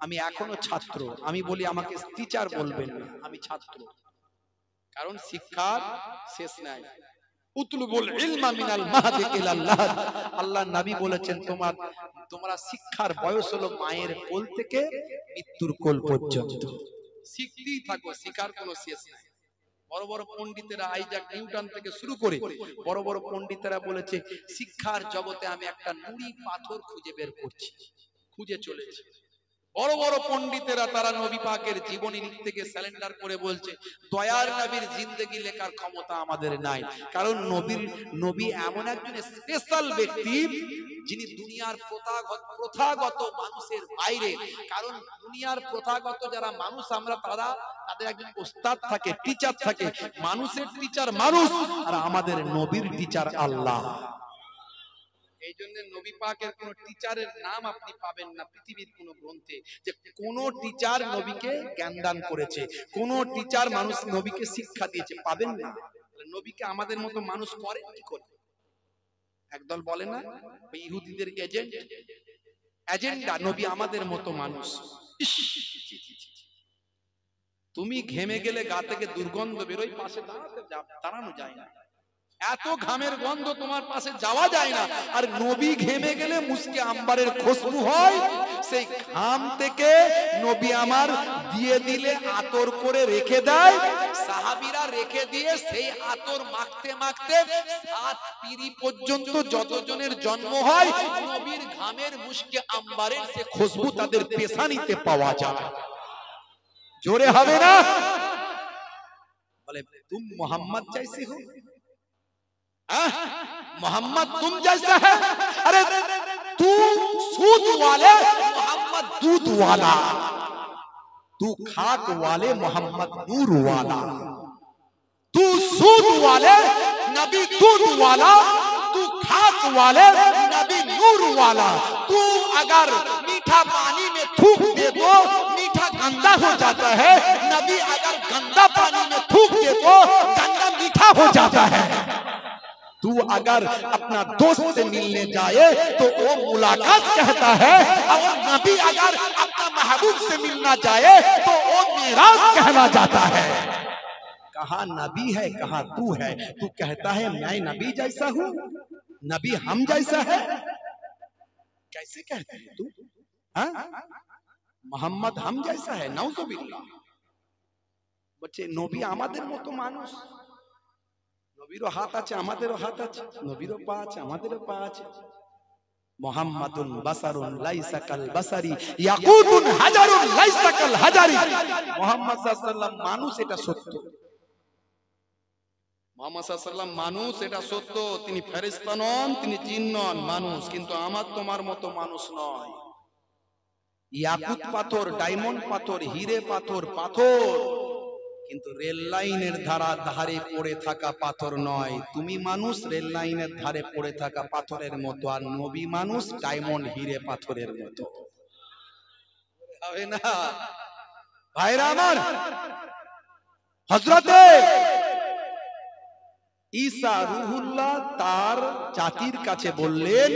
আমি এখনো ছাত্র। আমি বলি আমাকে টিচার বলবেন না, আমি ছাত্র, কারণ শিক্ষার শেষ নাই। উতলুবুল ইলমা মিনাল মাহদি ইলাল লাহদ, আল্লাহর নবী বলেছেন তোমরা শিক্ষার বয়স হলো মায়ের কোল থেকে মৃত্যুর কোল পর্যন্ত, শিখতেই থাকো, শিখার কোনো শেষ নাই। বড় বড় পণ্ডিতেরা, আইজাক নিউটন থেকে শুরু করে বড় বড় পণ্ডিতেরা বলেছে, শিক্ষার জগতে আমি একটা নুড়ি পাথর খুঁজে বের করছি, খুঁজে চলেছি। বড় বড় পণ্ডিতেরা তারা নবী পাকের জীবনী লিখতে গিয়ে স্যালেন্ডার করে বলছে, দয়ার নবীর জিন্দেগি লেখার ক্ষমতা আমাদের নাই, কারণ নবী এমন একজন স্পেশাল ব্যক্তি যিনি দুনিয়ার প্রথাগত মানুষের বাইরে। কারণ দুনিয়ার প্রথাগত যারা মানুষ আমরা, তাদের একজন ওস্তাদ থাকে, টিচার থাকে, মানুষের টিচার মানুষ, আর আমাদের নবীর টিচার আল্লাহ। এই জন্য নবী পাকের কোন টিচারের নাম আপনি পাবেন না পৃথিবীর কোন গ্রন্থে, যে কোন টিচার নবীকে জ্ঞান দান করেছে, কোন টিচার মানুষ নবীকে শিক্ষা দিয়েছে, পাবেন না। নবীকে আমাদের মতো মানুষ করে কি করে? একদল বলে না, ইহুদিদের এজেন্ডা, নবী আমাদের মতো মানুষ। তুমি ঘেমে গেলে গা থেকে দুর্গন্ধ বেরোয়, পাশে দাঁড়ানো যায় না, এত ঘামের গন্ধ, তোমার পাশে যাওয়া যায় না। আর নবী ঘেমে গেলে মুস্কে আম্বারের খুশবু হয়, সেই ঘাম থেকে নবী আমার দিয়ে দিলে আতর করে রেখে দেয়, সাহাবীরা রেখে দিয়ে সেই আতর মাখতে মাখতে 7 পিঁড়ি পর্যন্ত যতজনের জন্ম হয়, নবীর ঘামের মুস্কে আম্বারের সে খুশবু তাদের পেশানিতে পাওয়া যায়। জোরে হবে না? বলে তুম মোহাম্মদ জैसे हो, मोहम्मद तुम जैसा है, अरे तू सूद वाले मोहम्मद दूध वाला, तू खाक वाले मोहम्मद नूर वाला, तू सूद वाले नबी दूध वाला, तू खाक वाले नबी नूर वाला। तू अगर मीठा पानी में थूक दे तो मीठा गंदा हो जाता है, नबी अगर गंदा पानी में थूक दे तो गंदा मीठा हो जाता है। तू अगर अपना दोस्त से मिलने जाए तो वो मुलाकात कहता है, और नबी अगर अपना महबूब से मिलना जाए तो वो मेराज कहना जाता है। कहाँ नबी है, कहाँ तू है? तू कहता है मैं नबी जैसा हूँ, नबी हम जैसा है, कैसे कहते हैं तू? मोहम्मद हम जैसा है, नाउजुबिल्लाह। बच्चे नबी आमादेर मतो मानुष, নবীরও হাত আছে, আমাদেরও হাত আছে, নবীরও পা আছে, আমাদেরও পা আছে। মুহাম্মাদুন বাসারুন লাইসা কাল বাসারি, ইয়াকুতুন হাজারুন লাইসা কাল হাজারি। মুহাম্মদ সাল্লাল্লাহু আলাইহি ওয়াসাল্লাম মানুষ, এটা সত্য। মুহাম্মদ সাল্লাল্লাহু আলাইহি ওয়াসাল্লাম মানুষ, এটা সত্য। তিনি ফেরেশতা নন, তিনি জিন নন, মানুষ। কিন্তু আমার তোমার মতো মানুষ নয়। ইয়াকুত পাথর, ডায়মন্ড পাথর, হিরে পাথর, পাথর, কিন্তু রেল লাইনের ধারে পড়ে থাকা পাথর নয়। তুমি মানুষ রেল লাইনের ধারে পড়ে থাকা পাথরের মতো, আর নবী মানুষ ডায়মন্ড হিরে পাথরের মতো। হবে না ভাইরা আমার? হযরতে ঈসা রূহুল্লাহ তার জাতির কাছে বললেন,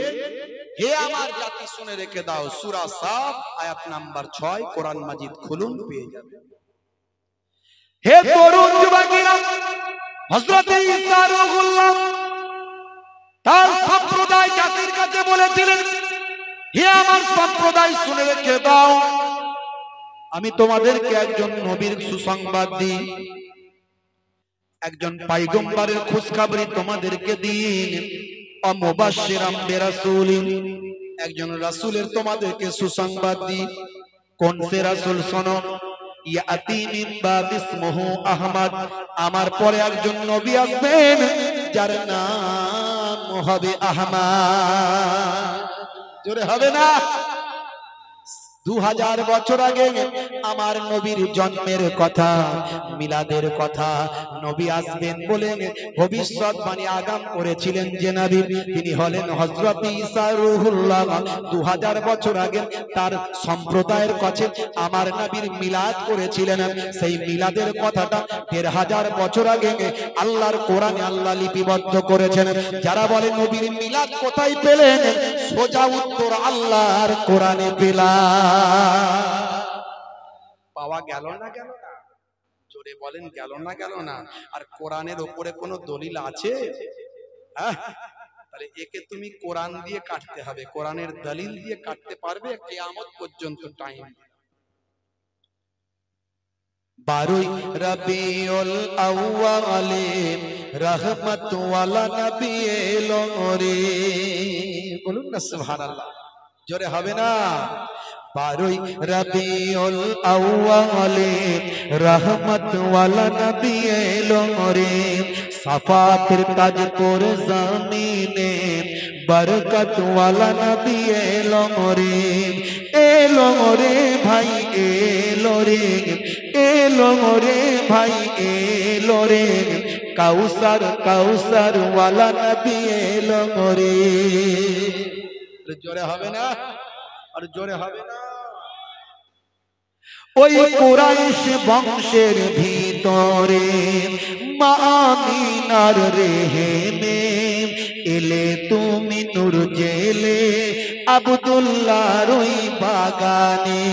হে আমার জাতি শুনে রেখে দাও, সূরা সাফ আয়াত নাম্বার 6, কোরআন মাজিদ খুলুন, পেয়ে যাবেন। হে তরুণ যুবকেরা, হযরত ঈসা রূহুল্লাহ তার সম্প্রদায় জাতির কাছে বলেছিলেন, হে আমার সম্প্রদায় শুনে রেখে দাও, আমি তোমাদেরকে একজন নবীর সুসংবাদ দিই, একজন পয়গম্বরের খুশখবরি তোমাদেরকে দিন। মুবাশশিরাম বিরাসূলিন, একজন রাসূলের তোমাদেরকে সুসংবাদ দিই। কোন সে রাসূল শোনো, ইয়াতি মিন বাবি ইসমুহু আহমদ, আমার পরে একজন নবী আসবেন যার নাম হবে আহমদ। জোরে হবে না? 2000 বছর আগে আমার নবীর জন্মের কথা, মিলাদের কথা, নবী আসবেন বলে ভবিষ্যৎবাণী আগাম করেছিলেন যে নবী, তিনি হলেন হযরত ঈসা রূহুল্লাহ। 2000 বছর আগে তার সম্প্রদায়ের কাছে আমার নবীর মিলাদ করেছিলেন। সেই মিলাদের কথাটা 1500 বছর আগে আল্লাহর কোরআনে আল্লাহ লিপিবদ্ধ করেছেন। যারা বলে নবীর মিলাদ কোথায় পেলেন, সোজা উত্তর আল্লাহর কোরআনে পেলাম। পাওয়া গেল না, গেল না? জোরে বলেন, গেল না, গেল না? আর কোরআনের উপরে কোনো দলিল আছে? তাহলে একে তুমি কোরআন দিয়ে কাটতে হবে, কোরআনের দলিল দিয়ে কাটতে পারবে কিয়ামত পর্যন্ত টাইম। 12 রবিউল আউয়ালে রহমত ওয়ালা নবী এলো রে, বলুন না সুবহানাল্লাহ। জোরে হবে না? 12 রবিউল আউয়ালে রহমত ওয়ালা নবী এলো রে, সাফাতের তাজ পর জমিনে বরকত ওয়ালা নবী এলো রে। এলো রে ভাই এলো রে, এলো রে ভাই এলো রে, কাউসার কাউসার ওয়ালা নবী এলো রে। জোরে হবে না? আর জোরে হবে না? ওই কুরাইশ বংশের ভিতরে মা আমিনার রেহেমে এলে তুমি নূর জেলে আব্দুল্লাহর ওই বাগানে।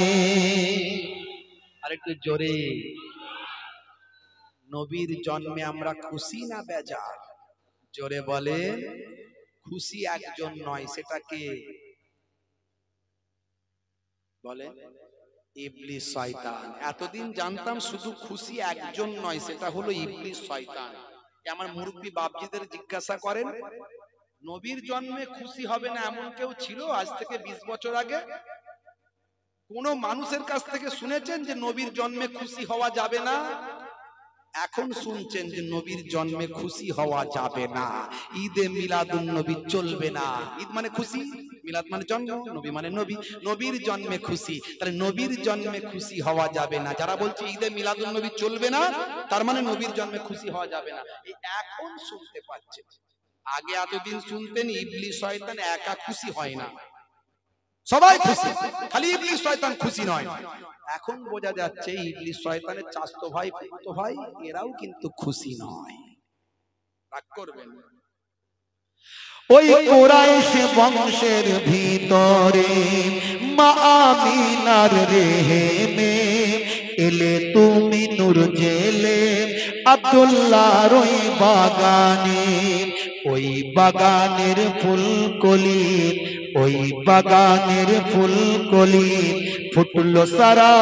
আরেকটু জোরে। নবীর জন্মে আমরা খুশি না বেজার? জোরে বলে। খুশি একজন নয়, সেটা কে বলে? ইবলিস শয়তান। এতদিন জানতাম শুধু খুশি একজন নয়, সেটা হলো ইবলিস শয়তান। আমার মুরব্বী বাপজিদের জিজ্ঞাসা করেন, নবীর জন্মে খুশি হবে না এমন কেউ ছিল আজ থেকে 20 বছর আগে? কোন মানুষের কাছ থেকে শুনেছেন যে নবীর জন্মে খুশি হওয়া যাবে না? এখন শুনছেন যে নবীর জন্মে খুশি হওয়া যাবে না, ঈদে মিলাদুন নবী চলবে না। ঈদ মানে খুশি, মিলাদ মানে জন্ম, নবী মানে নবী। নবীর জন্মে খুশি, তাহলে নবীর জন্মে খুশি হওয়া যাবে না। যারা বলছে ঈদে মিলাদুন নবী চলবে না, তার মানে নবীর জন্মে খুশি হওয়া যাবে না। এই এখন শুনতে পাচ্ছেন। আগে এতদিন শুনতেন ইবলিস শয়তান একা খুশি হয় না, সবাই খুশি, খালি ইবলিস শয়তান খুশি নয়। এখন বোঝা যাচ্ছে ইবলিস শয়তানের চাচতো ভাই ফুফাতো ভাই এরাও কিন্তু খুশি নয়। রাগ করবেন। ওই কুরাইশ বংশের ভিতরে মা আমিনার রেহেমে এলে তুমি নূর জেলে আব্দুল্লাহর ওই বাগানে। ওই বাগানের ফুলকলি, ওই বাগানের ফুলকলি ফুটলো সারা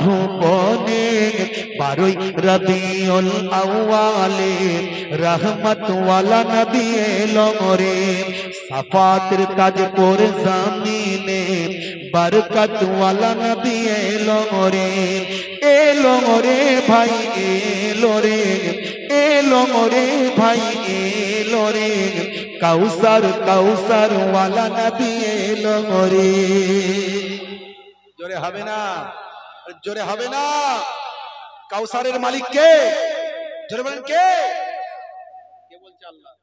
ভুবনে। 12 রবিউল আউয়ালে রহমত ওয়ালা নবী এলো রে, সাফাতের তাজ পর জমিনে বরকত ওয়ালা নবী এলো রে। এলো রে ভাই এলো রে, এলো রে ভাই এলো রে, কাউসার কাউসার ওয়ালা নবী এলো রে। জোরে হবে না? জোরে হবে না? কাউসারের মালিক কে? জোরে বলেন কে? কে বলছে? আল্লাহ।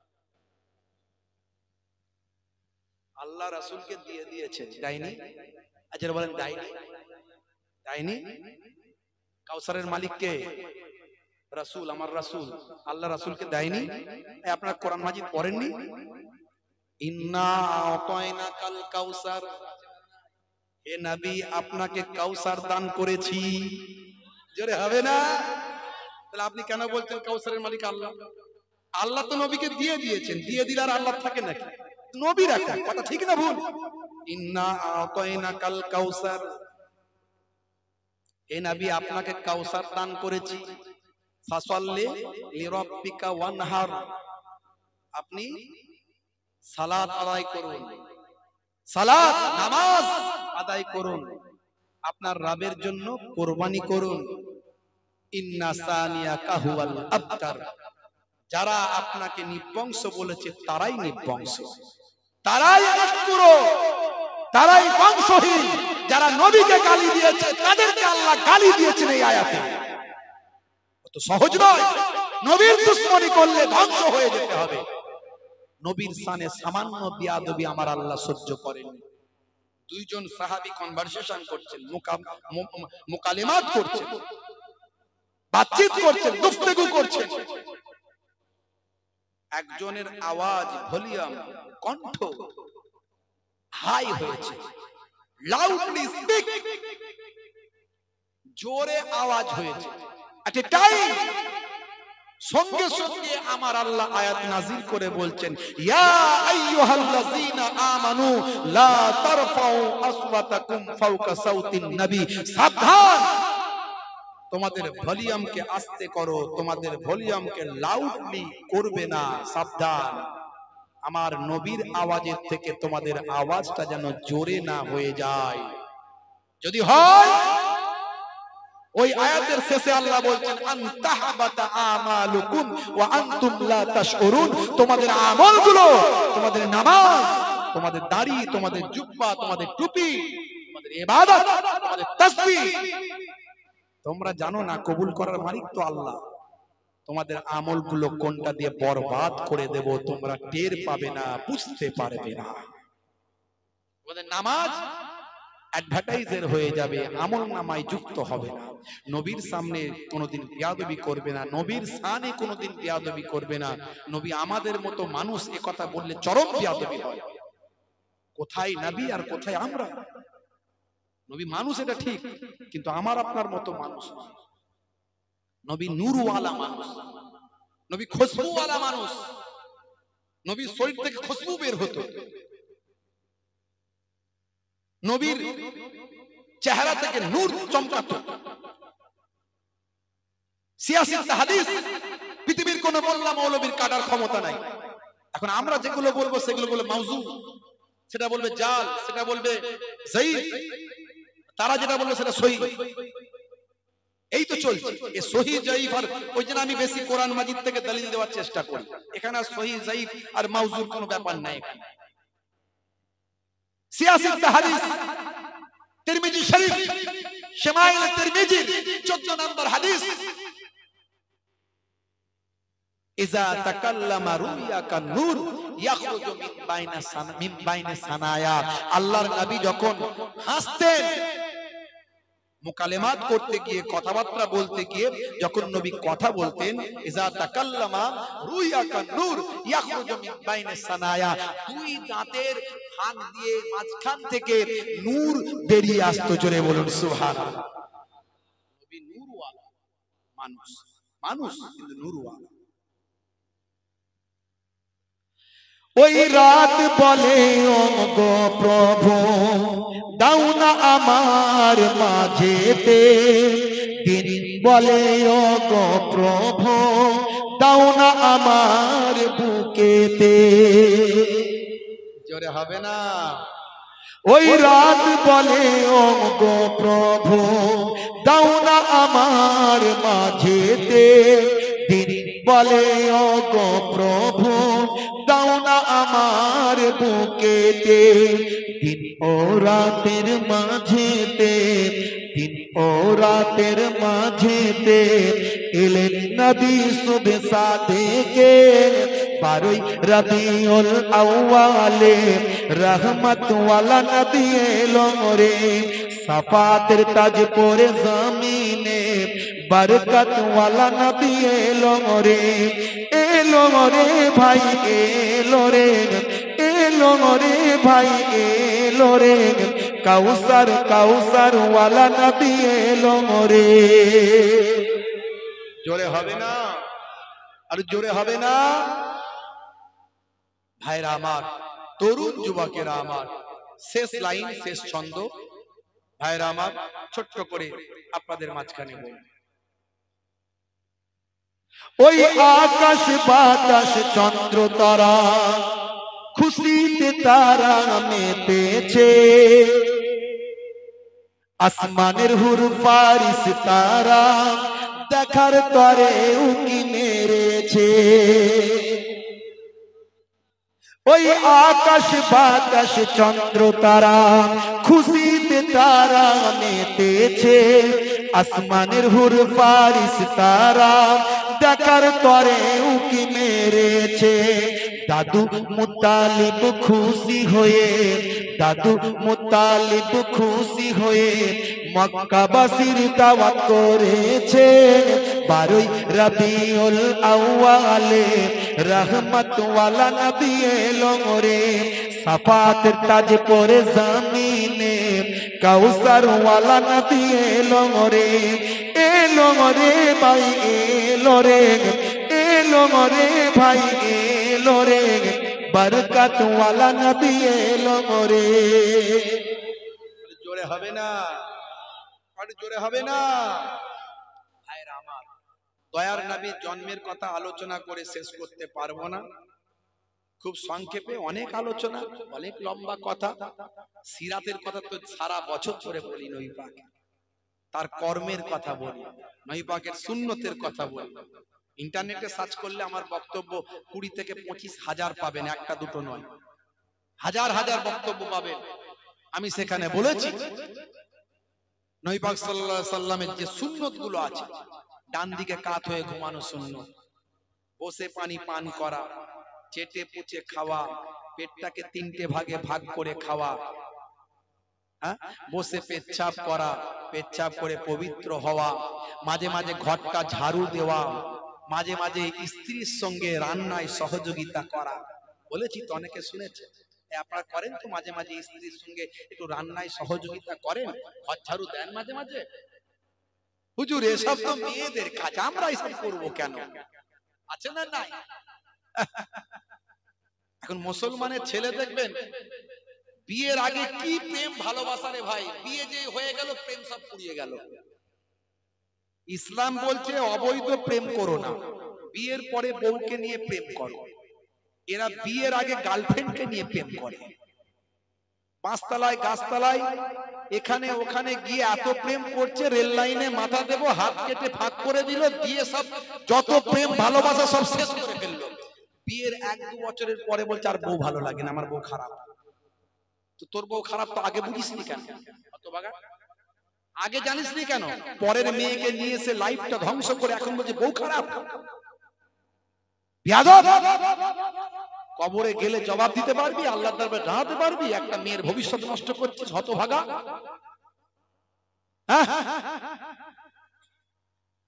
আল্লাহ রাসূলকে দিয়ে দিয়েছে, দেয়নি? আচ্ছা বলেন দেয়নি? দেয়নি? কাউসারের মালিক কে? রাসূল, আমার রাসূল। আল্লাহ রাসূলকে দেয়নি? আপনারা কোরআন মাজিদ পড়েননি? ইন্না আতাইনাকাল কাউসার, হে নবী আপনাকে কাউসার দান করেছি। জোরে হবে না? তাহলে আপনি কেন বলছেন কাউসারের মালিক আল্লাহ? আল্লাহ তো নবীকে দিয়ে দিয়েছেন, দিয়ে দিলে আর আল্লাহ থাকে নাকি? নবী রাখা কথা ঠিক না ভুল? ইন্না আতাইনাকাল কাউসার, হে নবী আপনাকে কাউসার দান করেছি। ফাসাল্লি লিরাব্বিকা ওয়ানহার, আপনি সালাত আদায় করুন, সালাত নামাজ আদায় করুন। আপনার রাবের জন্য কোরবানি করুন। ইন্না সানিয়াকা হুয়াল আবতার। যারা আপনাকে নির্বংশ বলেছে তারাই নির্বংশ, তারাই অস্কুরো, তারাই বংশহীন। যারা নবীকে গালি দিয়েছে তাদেরকে আল্লাহ গালি দিয়েছেন এই আয়াতে। অত সহজ নয়। নবীর দুশমনি করলে ধ্বংস হয়ে যেতে হবে। নবীর শানে সামান্য বিয়াদবি আমার আল্লাহ সহ্য করেন। দুইজন সাহাবী কনভারসেশন করছেন, মুকালিমাত করছেন, বাতচিত করছেন, গুফতগু করছেন। একজনের আওয়াজ ভলিউম কণ্ঠ হাই হয়েছে, লাউডলি স্পিক, জোরে আওয়াজ হয়েছে। এট এ টাইম সঙ্গে সঙ্গে আমার আল্লাহ আয়াত নাযিল করে বলছেন, ইয়া আইয়ুহাল্লাযীনা আমানু লা তারফাউ আসওয়াতাকুম ফাওকা সাউতিন নবী। সাবধান, তোমাদের ভলিউমকে আস্তে করো, তোমাদের ভলিউমকে লাউডলি করবে না। সাবধান, আমার নবীর আওয়াজের থেকে তোমাদের আওয়াজটা যেন জোরে না হয়ে যায়। যদি হয়, ওই আয়াতের শেষে আল্লাহ বলছেন, আনতাহাবাতা আমালুকুম ওয়া আনতুম লা তাশউরুন। তোমাদের আমলগুলো, তোমাদের নামাজ, তোমাদের দাড়ি, তোমাদের জুব্বা, তোমাদের টুপি, তোমাদের ইবাদত, তোমাদের তাসবিহ, তোমরা জানো না কবুল করার মালিক তো আল্লাহ। তোমাদের আমলগুলো কোনটা দিয়ে বরবাদ করে দেব তোমরা টের পাবে না, বুঝতে পারবে না। তোমাদের নামাজ অ্যাডভার্টাইজের হয়ে যাবে, আমল নামায় যুক্ত হবে না। নবীর সামনে কোনোদিন বিয়াদবি করবে না, নবীর শানে কোনোদিন বিয়াদবি করবে না। নবী আমাদের মতো মানুষ, এ কথা বললে চরম বিয়াদবি হয়। কোথায় নবী আর কোথায় আমরা? নবী মানুষ এটা ঠিক, কিন্তু আমার আপনার মতো মানুষ নয়। নবী নূরওয়ালা মানুষ, নবী খুশবুওয়ালা মানুষ। নবীর শরীর থেকে খুশবু বের হতো, নবীর চেহারা থেকে নূর চমকাতো। সিয়াসিত হাদিস পৃথিবীর কোন মোল্লা মৌলবীর কাটার ক্ষমতা নাই। এখন আমরা যেগুলো বলবো সেগুলো বলে মাউজু, সেটা বলবে জাল, সেটা বলবে যায়ীফ, তারা যেটা বলবে সেটা সহিহ। এই তো চলছে এই সহিহ যায়ীফ। আর ওই জন্য আমি বেশি কোরআন মাজিদ থেকে দলিল দেওয়ার চেষ্টা করি। এখানে সহিহ যায়ীফ আর মাউজুর কোনো ব্যাপার নাই। এখানে সিয়াসিত হাদিস তিরমিজি শরীফ শামাইল তিরমিজির 14 নম্বর হাদিস, ইজা তাকাল্লামা রুইয়া কান নূর ইয়াখরুজু মিন বাইনা সানায়া। আল্লাহর নবী যখন হাসতেন, মুকালেমাত করতে গিয়ে, কথাবার্তা বলতে গিয়ে যখন নবী কথা বলতেন, ইজা তাকাল্লামা রুইয়া কান নূর ইয়াখরুজু মিন বাইনা সানায়া, দুই দাঁতের ফাঁক দিয়ে মাঝখান থেকে নূর বেরিয়ে আসতো। জোরে বলুন সুবহানাল্লাহ। নবী নূরওয়ালা মানুষ, মানুষ কিন্তু নূরওয়ালা। ওই রাত বলে, ও গো প্রভু দাও না আমার মাঝেতে, দিন বলে, ও গো প্রভু দাও না আমার বুকেতে। জোরে হবে না? ওই রাত বলে, ও গো প্রভু দাও না আমার মাঝেতে, দিন বলে, ও গো প্রভু দাও না আমার বুকেতে। দিন ও রাতের মাঝেতে, দিন ও রাতের মাঝেতে এলেন নবী সুবে সাদেকে। 12 রবিউল আউয়ালে রহমত ওয়ালা নবী এলো রে, সাফাতের তাজ পরে জমিনে বরকত ওয়ালা নবী এলো রে। এলো রে ভাই এলো রে, এলো রে ভাই এলো রে, কাউসার কাউসার ওয়ালা নবী এলো রে। জোরে হবে না? আর জোরে হবে না? ভাইরা আমার, তরুণ যুবকেরা আমার, শেষ লাইন, শেষ ছন্দ। ভাইরা আমার, ছোট্ট করে আপনাদের মাঝখানে বলি, ওই আকাশ বাতাস চন্দ্র তারা খুশিতে তারা মেতেছে, আসমানের হুর ফারিস তারা দেখার তরে উকি মেরেছে, ওই আকাশ বাতাস চন্দ্র তারা খুশিতে তারা মেতেছে। আসমানের হুর ফারিস তারা দেখার তরে উকি মেরেছে। দাদু মুতালিব খুশি হয়ে, দাদু মুতালিব খুশি হয়ে মক্কাবাসীর দাওয়াত করেছে। 12ই রবিউল আউয়ালে রহমত ওয়ালা নবী এলো রে, সাফাতের তাজ পরে জমিনে কাউসার ওয়ালা নবী এলো রে। এলো রে ভাই এলো রে, এলো রে ভাই এলো রে, বরকত ওয়ালা নবী এলো রে। জোরে হবে না, আরে জোরে হবে না। ভাইরা আমার, দয়ার নবীর জন্মের কথা আলোচনা করে শেষ করতে পারবো না, খুব সংক্ষেপে অনেক আলোচনা, অনেক লম্বা কথা। সিরাতের কথা তো সারা বছর ধরে বলি, নবী পাক তার কর্মের কথা বলি, নবী পাকের সুন্নতের কথা বলি। ইন্টারনেটে সার্চ করলে আমার বক্তব্য 20 থেকে 25 হাজার পাবেন, একটা দুটো নয়, হাজার হাজার বক্তব্য পাবেন। আমি সেখানে বলেছি নবী পাক সাল্লাল্লাহু আলাইহি সাল্লামের যে সুন্নত গুলো আছে, ডান দিকে কাত হয়ে ঘুমানো সুন্নত, বসে পানি পান করা, চেটে পুচে খাওয়া, পেটটাকে 3টে ভাগে ভাগ করে খাওয়া, বসে পেচ্ছাপ করা, পেচ্ছাপ করে পবিত্র হওয়া, মাঝে মাঝে ঘরটা ঝাড়ু দেওয়া, মাঝে মাঝে স্ত্রীর সঙ্গে রান্নায় সহযোগিতা করা। বলেছি তো, অনেকে শুনেছে, আপনারা করেন তো মাঝে মাঝে স্ত্রীর সঙ্গে একটু রান্নায় সহযোগিতা করেন, ঘর ঝাড়ু দেন মাঝে মাঝে? হুজুর এসব তো মেয়েদের কাজ, আমরা এসব করবো কেন? আছে না নাই? এখন মুসলমানের ছেলে দেখবেন বিয়ের আগে কি প্রেম ভালোবাসা রে ভাই, বিয়ে যে হয়ে গেল প্রেম সব ফুরিয়ে গেল। ইসলাম বলছে অবৈধ প্রেম করো না, বিয়ের পরে বউকে নিয়ে প্রেম করো। এরা বিয়ের আগে গার্লফ্রেন্ডকে নিয়ে প্রেম করে, পাঁচতলায় গাছতলায় এখানে ওখানে গিয়ে এত প্রেম করছে, রেল লাইনে মাথা দেবো, হাত কেটে ফাঁক করে দিল, দিয়ে সব যত প্রেম ভালোবাসা সব শেষ করে ফেললো। বিয়ের 1-2 বছরের পরে বলছে আর বউ ভালো লাগে না, আমার বউ খারাপ। তো তোর বউ খারাপ তো আগে বুঝিসনি কেন? আগে জানিসনি কেন? পরের মেয়েকে নিয়ে এসে লাইফটা ধ্বংস করে এখন বলছে বউ খারাপ। বিয়াদব! কবরে গেলে জবাব দিতে পারবি, আল্লাহর দরবারে দাঁড়াতে পারবি? একটা মেয়ের ভবিষ্যৎ নষ্ট করছিস, হতভাগা।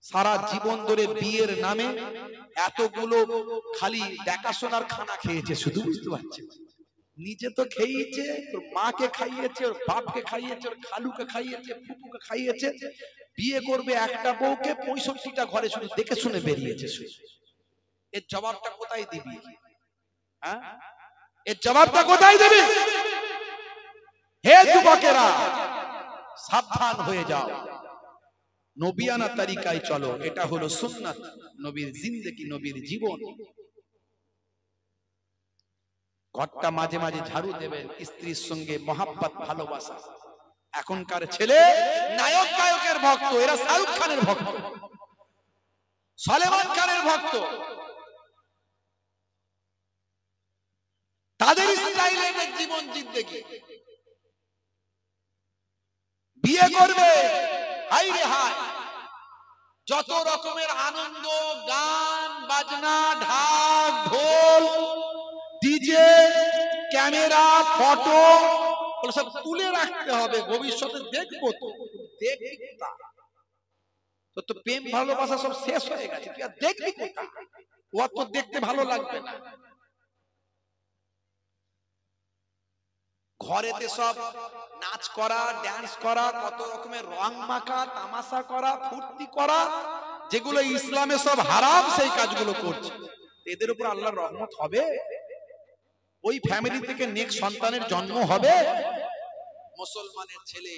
সারা জীবন ধরে বিয়ের নামে এতগুলো খালি দেখাশোনার খানা খেয়েছে, শুধু বুঝতে পারছে, নিজে তো খেয়েছে, ওর মাকে খাইয়েছে, ওর বাপকে খাইয়েছে, ওর খালুকে খাইয়েছে, ফুপুকে খাইয়েছে। বিয়ে করবে একটা বউকে, 65টা ঘরে শুধু দেখে শুনে বেরিয়েছে। এর জবাবটা কোথায় দিবি? এর জবাবটা কোথায় দিবি? হে যুবকেরা, সাবধান হয়ে যাও, নবিয়ানা তরিকায় চলো। এটা হলো সুন্নাত, নবীর জিন্দেগি, নবীর জীবন। ঘরটা মাঝে মাঝে ঝাড়ু দেবেন, স্ত্রীর সঙ্গে মহাব্বত ভালোবাসা। এখনকার ছেলে নায়ক গায়কের ভক্ত, এরা শাহরুখ খানের ভক্ত, সলমান খানের ভক্ত, তাদের স্টাইলে জীবন জিন্দেগি। বিয়ে করবে, হাই রে হাই, যত রকমের আনন্দ, গান বাজনা, ঢাক ঢোল, ডিজে, ক্যামেরা, ফটো সব তুলে রাখতে হবে, ভবিষ্যতে দেখবো তো। দেখবি কোথা? তোর তো প্রেম ভালোবাসা সব শেষ হয়ে গেছে, তুই আর দেখবি কোথা? ও তো দেখতে ভালো লাগবে না। ঘরেতে সব নাচ করা, ড্যান্স করা, কত রকমের রং মাখা, তামাশা করা, ফুর্তি করা, যেগুলো ইসলামে সব হারাম, সেই কাজগুলো করছে। এদের উপর আল্লাহর রহমত হবে? ওই ফ্যামিলি থেকে নেক্সট সন্তানের জন্ম হবে? মুসলমানের ছেলে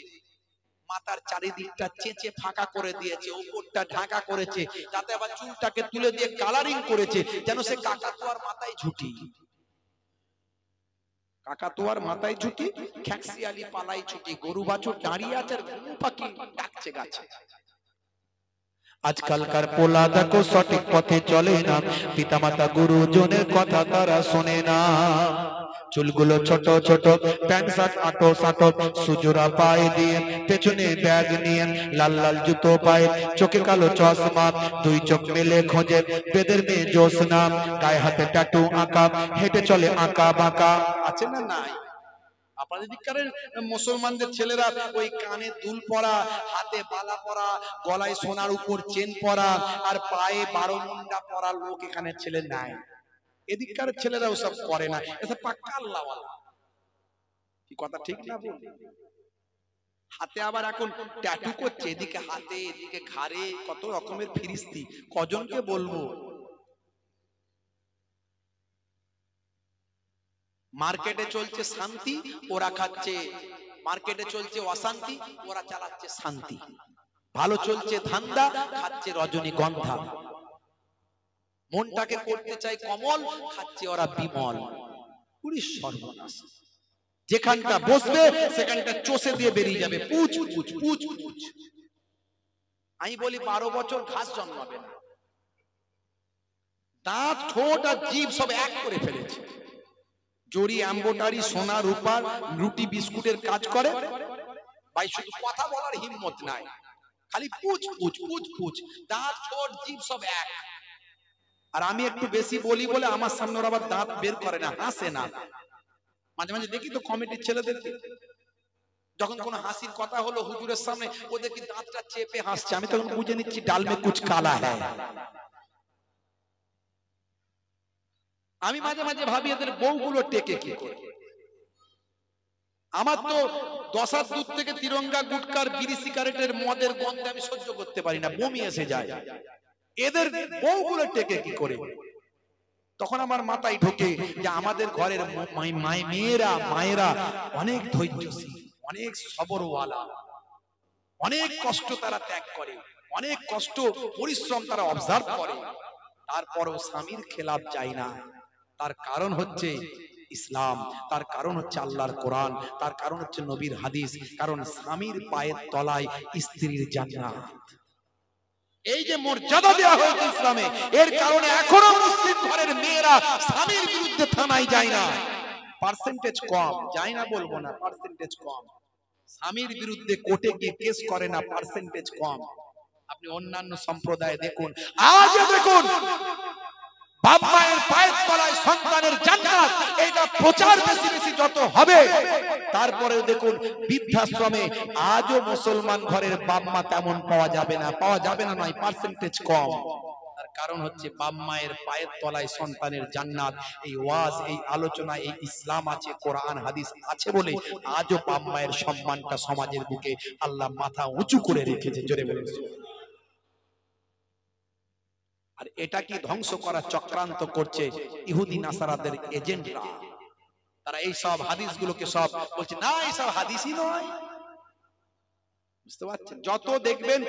মাথার চারিদিকটা চেঁচে ফাঁকা করে দিয়েছে, উপরটা ঢাকা করেছে, তাতে আবার চুলটাকে তুলে দিয়ে কালারিং করেছে, যেন সে কাকাতুয়ার মাথায় ঝুঁটি। কাকাতুয়ার মাথায় ছুটি, খ্যাকসিয়ালি পালাই ছুটি, গরু বাছুর দাঁড়িয়ে আছে আর ঘুঘু পাখি ডাকছে গাছে। আজকালকার পোলা দেখো সঠিক পথে চলে না, পিতামাতা গুরুজনের কথা তারা শোনে না। চুলগুলো ছোট ছোট, প্যান্ট শার্ট আটো সাটো, সুজোরা পায়ে দিয়ে, পেছনে ব্যাগ নিয়ে, লাল লাল জুতো পায়ে, চোখে কালো চশমা, দুই চোখ মেলে খোঁজে বেদের মেয়ে জোসনা, গায়ে হাতে ট্যাটু আঁকা, হেঁটে চলে আঁকা বাঁকা। আছে না নাই? আপনাদের দিককারের মুসলমানদের ছেলেরা ওই কানে দুল পরা, হাতে বালা পরা, গলায় সোনার উপর চেন পরা আর পায়ে 12 মুন্ডা পরা লোক এখানে ছেলে নাই। এদিককার ছেলেরা ওসব করে না, এটা পাক্কা আল্লাহওয়ালা। কি কথা ঠিক না বল? হাতে আবার এখন ট্যাটু করছে, এদিকে হাতে এদিকে ঘাড়ে, কত রকমের ফিরিস্তি, কজনকে বলবো। মার্কেটে চলছে শান্তি, ওরা খাচ্ছে। মার্কেটে চলছে অশান্তি, ওরা চালাচ্ছে শান্তি। ভালো চলছে ধান্দা, খাচ্ছে রজনীগন্ধা। মনটাকে করতে চাই কমল, খাচ্ছে ওরা বিমল। পুরি সর্বনাশ। যেখানটা বসবে সেখানটা চষে দিয়ে বেরিয়ে যাবে, পুচ পুচ পুচ পুচ। আমি বলি 12 বছর ঘাস জন্মাবে না। দাঁত, ঠোঁট আর জিভ সব এক করে ফেলেছে। জরি এম্বোটারি, সোনা রূপার, রুটি বিস্কুটের কাজ করে ভাই, শুধু কথা বলার হিম্মত নাই, খালি পুচ পুচ পুচ পুচ, দাঁত ঠোঁট জিভ সব এক। আর আমি একটু বেশি বলি বলে আমার সামনে ওরা আবার দাঁত বের করে না, হাসে না। মাঝে মাঝে দেখি তো কমিটির ছেলেদেরকে, যখন কোনো হাসির কথা হলো হুজুরের সামনে, ওদের কি দাঁতটা চেপে হাসছে, আমি তখন বুঝে নিচ্ছি ডাল মে কুছ কালা হ্যায়। আমি মাঝে মাঝে ভাবি এদের বউগুলো টেকে কি করে। আমার তো 10 হাত দূর থেকে তিরঙ্গা, গুটকার, বিড়ি, সিগারেটের, মদের গন্ধে আমি সহ্য করতে পারি না, বমি এসে যায়। এদের বউগুলো টেকে কি করে? তখন আমার মাথায় ঢোকে যে আমাদের ঘরের মায়েরা অনেক ধৈর্যশীল, অনেক সবরওয়ালা, অনেক কষ্ট তারা ত্যাগ করে, অনেক কষ্ট পরিশ্রম তারা অবজার্ভ করে, তারপরও স্বামীর খেলাফ যায় না। তার কারণ হচ্ছে ইসলাম, তার কারণ হচ্ছে আল্লাহর কোরআন, তার কারণ হচ্ছে নবীর হাদিস, কারণ স্বামীর পায়ের তলায় স্ত্রীর জান্নাত। এই যে মর্যাদা দেওয়া হয়েছে ইসলামে, এর কারণে এখনো মুসলিম ঘরের মেয়েরা স্বামীর বিরুদ্ধে থানায় যায় না। পার্সেন্টেজ কম, যায় না বলবো না, পার্সেন্টেজ কম। স্বামীর বিরুদ্ধে কোর্টে গিয়ে কেস করে না, পার্সেন্টেজ কম। আপনি অন্যান্য সম্প্রদায়ে দেখুন, আজ দেখুন বাপ মায়ের পায়ের তলায় সন্তানের জান্নাত, এটা প্রচার বেশি বেশি যত হবে, তারপরে দেখুন বৃদ্ধাশ্রমে আজও মুসলমান ঘরের বাপ মা তেমন পাওয়া যাবে না। পাওয়া যাবে না নয়, পার্সেন্টেজ কম। তার কারণ হচ্ছে বাপ মায়ের পায়ের তলায় সন্তানের জান্নাত। এই ওয়াজ, এই আলোচনা, এই ইসলাম আছে, কোরআন হাদিস আছে বলে আজও বাপ মায়ের সম্মানটা সমাজের বুকে আল্লাহ মাথা উঁচু করে রেখেছে। জোরে বলুন। আর এটা কি ধ্বংস করার চক্রান্ত করছে ইহুদি নাসারাদের এজেন্টরা। তারা এই সব হাদিসগুলোকে সব বলছে না, এই সব হাদিসই নয়। বুঝতে পারছেন? যত দেখবেন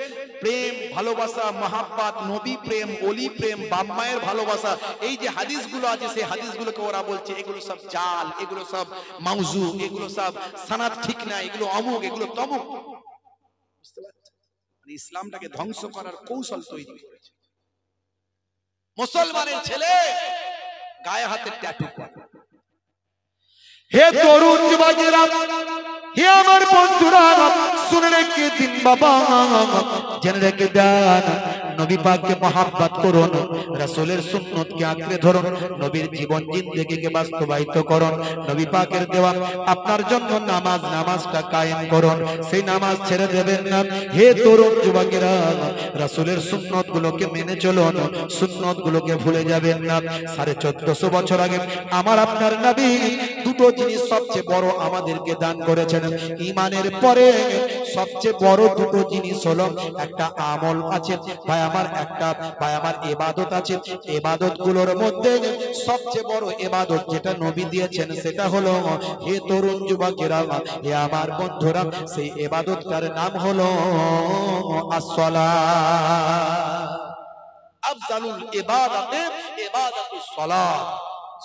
প্রেম, ভালোবাসা, মহাব্বত, নবী প্রেম, ওলি প্রেম, বাপ মায়ের ভালোবাসা, এই যে হাদিসগুলো আছে, সেই হাদিসগুলোকে ওরা বলছে এগুলো সব জাল, এগুলো সব মাউজু, এগুলো সব সানাদ ঠিক না, এগুলো অমুক, এগুলো তমুক। বুঝতে পারছেন? ইসলামটাকে ধ্বংস করার কৌশল তৈরি করেছে। মুসলমানের ছেলে গায়ে হাতে ট্যাটু করে। হে তরুণ যুবকেরা, হে আমার বন্ধুরা, শুনে রেখে দিন বাবা, জেনে রেখে দেন, নবী পাককে মহাব্বত করুন, রাসূলের সুন্নতকে আঁকড়ে ধরুন, নবীর জীবন জিন্দেগিকে বাস্তবায়িত করুন, নবী পাকের দেওয়া আপনার জন্য নামাজটা কায়েম করুন, সেই নামাজ ছেড়ে দেবেন না। হে তরুণ যুবকেরা, রাসূলের সুন্নতগুলোকে মেনে চলুন, সুন্নতগুলোকে ভুলে যাবেন না। 1450 বছর আগে আমার আপনার নবী দুটো জিনিস সবচেয়ে বড় আমাদেরকে দান করেছেন। ঈমানের পরে সবচেয়ে বড় দুটো জিনিস হলো, একটা আমল আছে ভাই আমার, ভাই আমার ইবাদত আছে। ইবাদত গুলোর মধ্যে সবচেয়ে বড় ইবাদত যেটা নবী দিয়েছেন সেটা হলো, হে তরুণ যুবকেরা, হে আমার বন্ধুরা, সেই ইবাদতটার নাম হলো as-সালাত। আফজালুল ইবাদাতে ইবাদাতুস সালাত।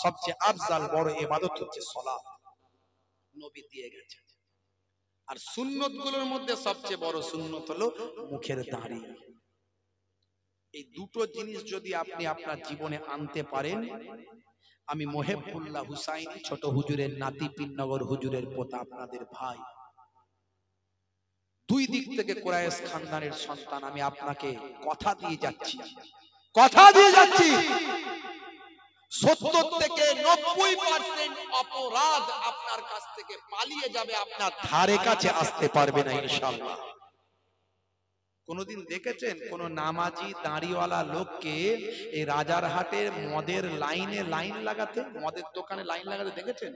সবচেয়ে আফজাল বড় ইবাদত হচ্ছে সালাত। নবী দিয়ে গেছেন। আর সুন্নত গুলোর মধ্যে সবচেয়ে বড় সুন্নত হলো মুখের দাড়ি। এই দুটো জিনিস যদি আপনি আপনার জীবনে আনতে পারেন, আমি মোহেবুল্লাহ হুসাইনি ছোট হুজুরের নাতি, পীরনগর হুজুরের পোতা, আপনাদের ভাই, দুই দিক থেকে কুরাইশ খানদানের সন্তান, আমি আপনাকে কথা দিয়ে যাচ্ছি, কথা দিয়ে যাচ্ছি, 70 থেকে 90% অপরাধ আপনার কাছ থেকে পালিয়ে যাবে, আপনার ধারে কাছে আসতে পারবে না ইনশাআল্লাহ। কোনদিন দেখেছেন কোন নামাজি দাড়িওয়ালা লোককে এই রাজারহাটের মদের লাইনে লাইন লাগাতে, মদের দোকানে লাইন লাগাতে দেখেছেন?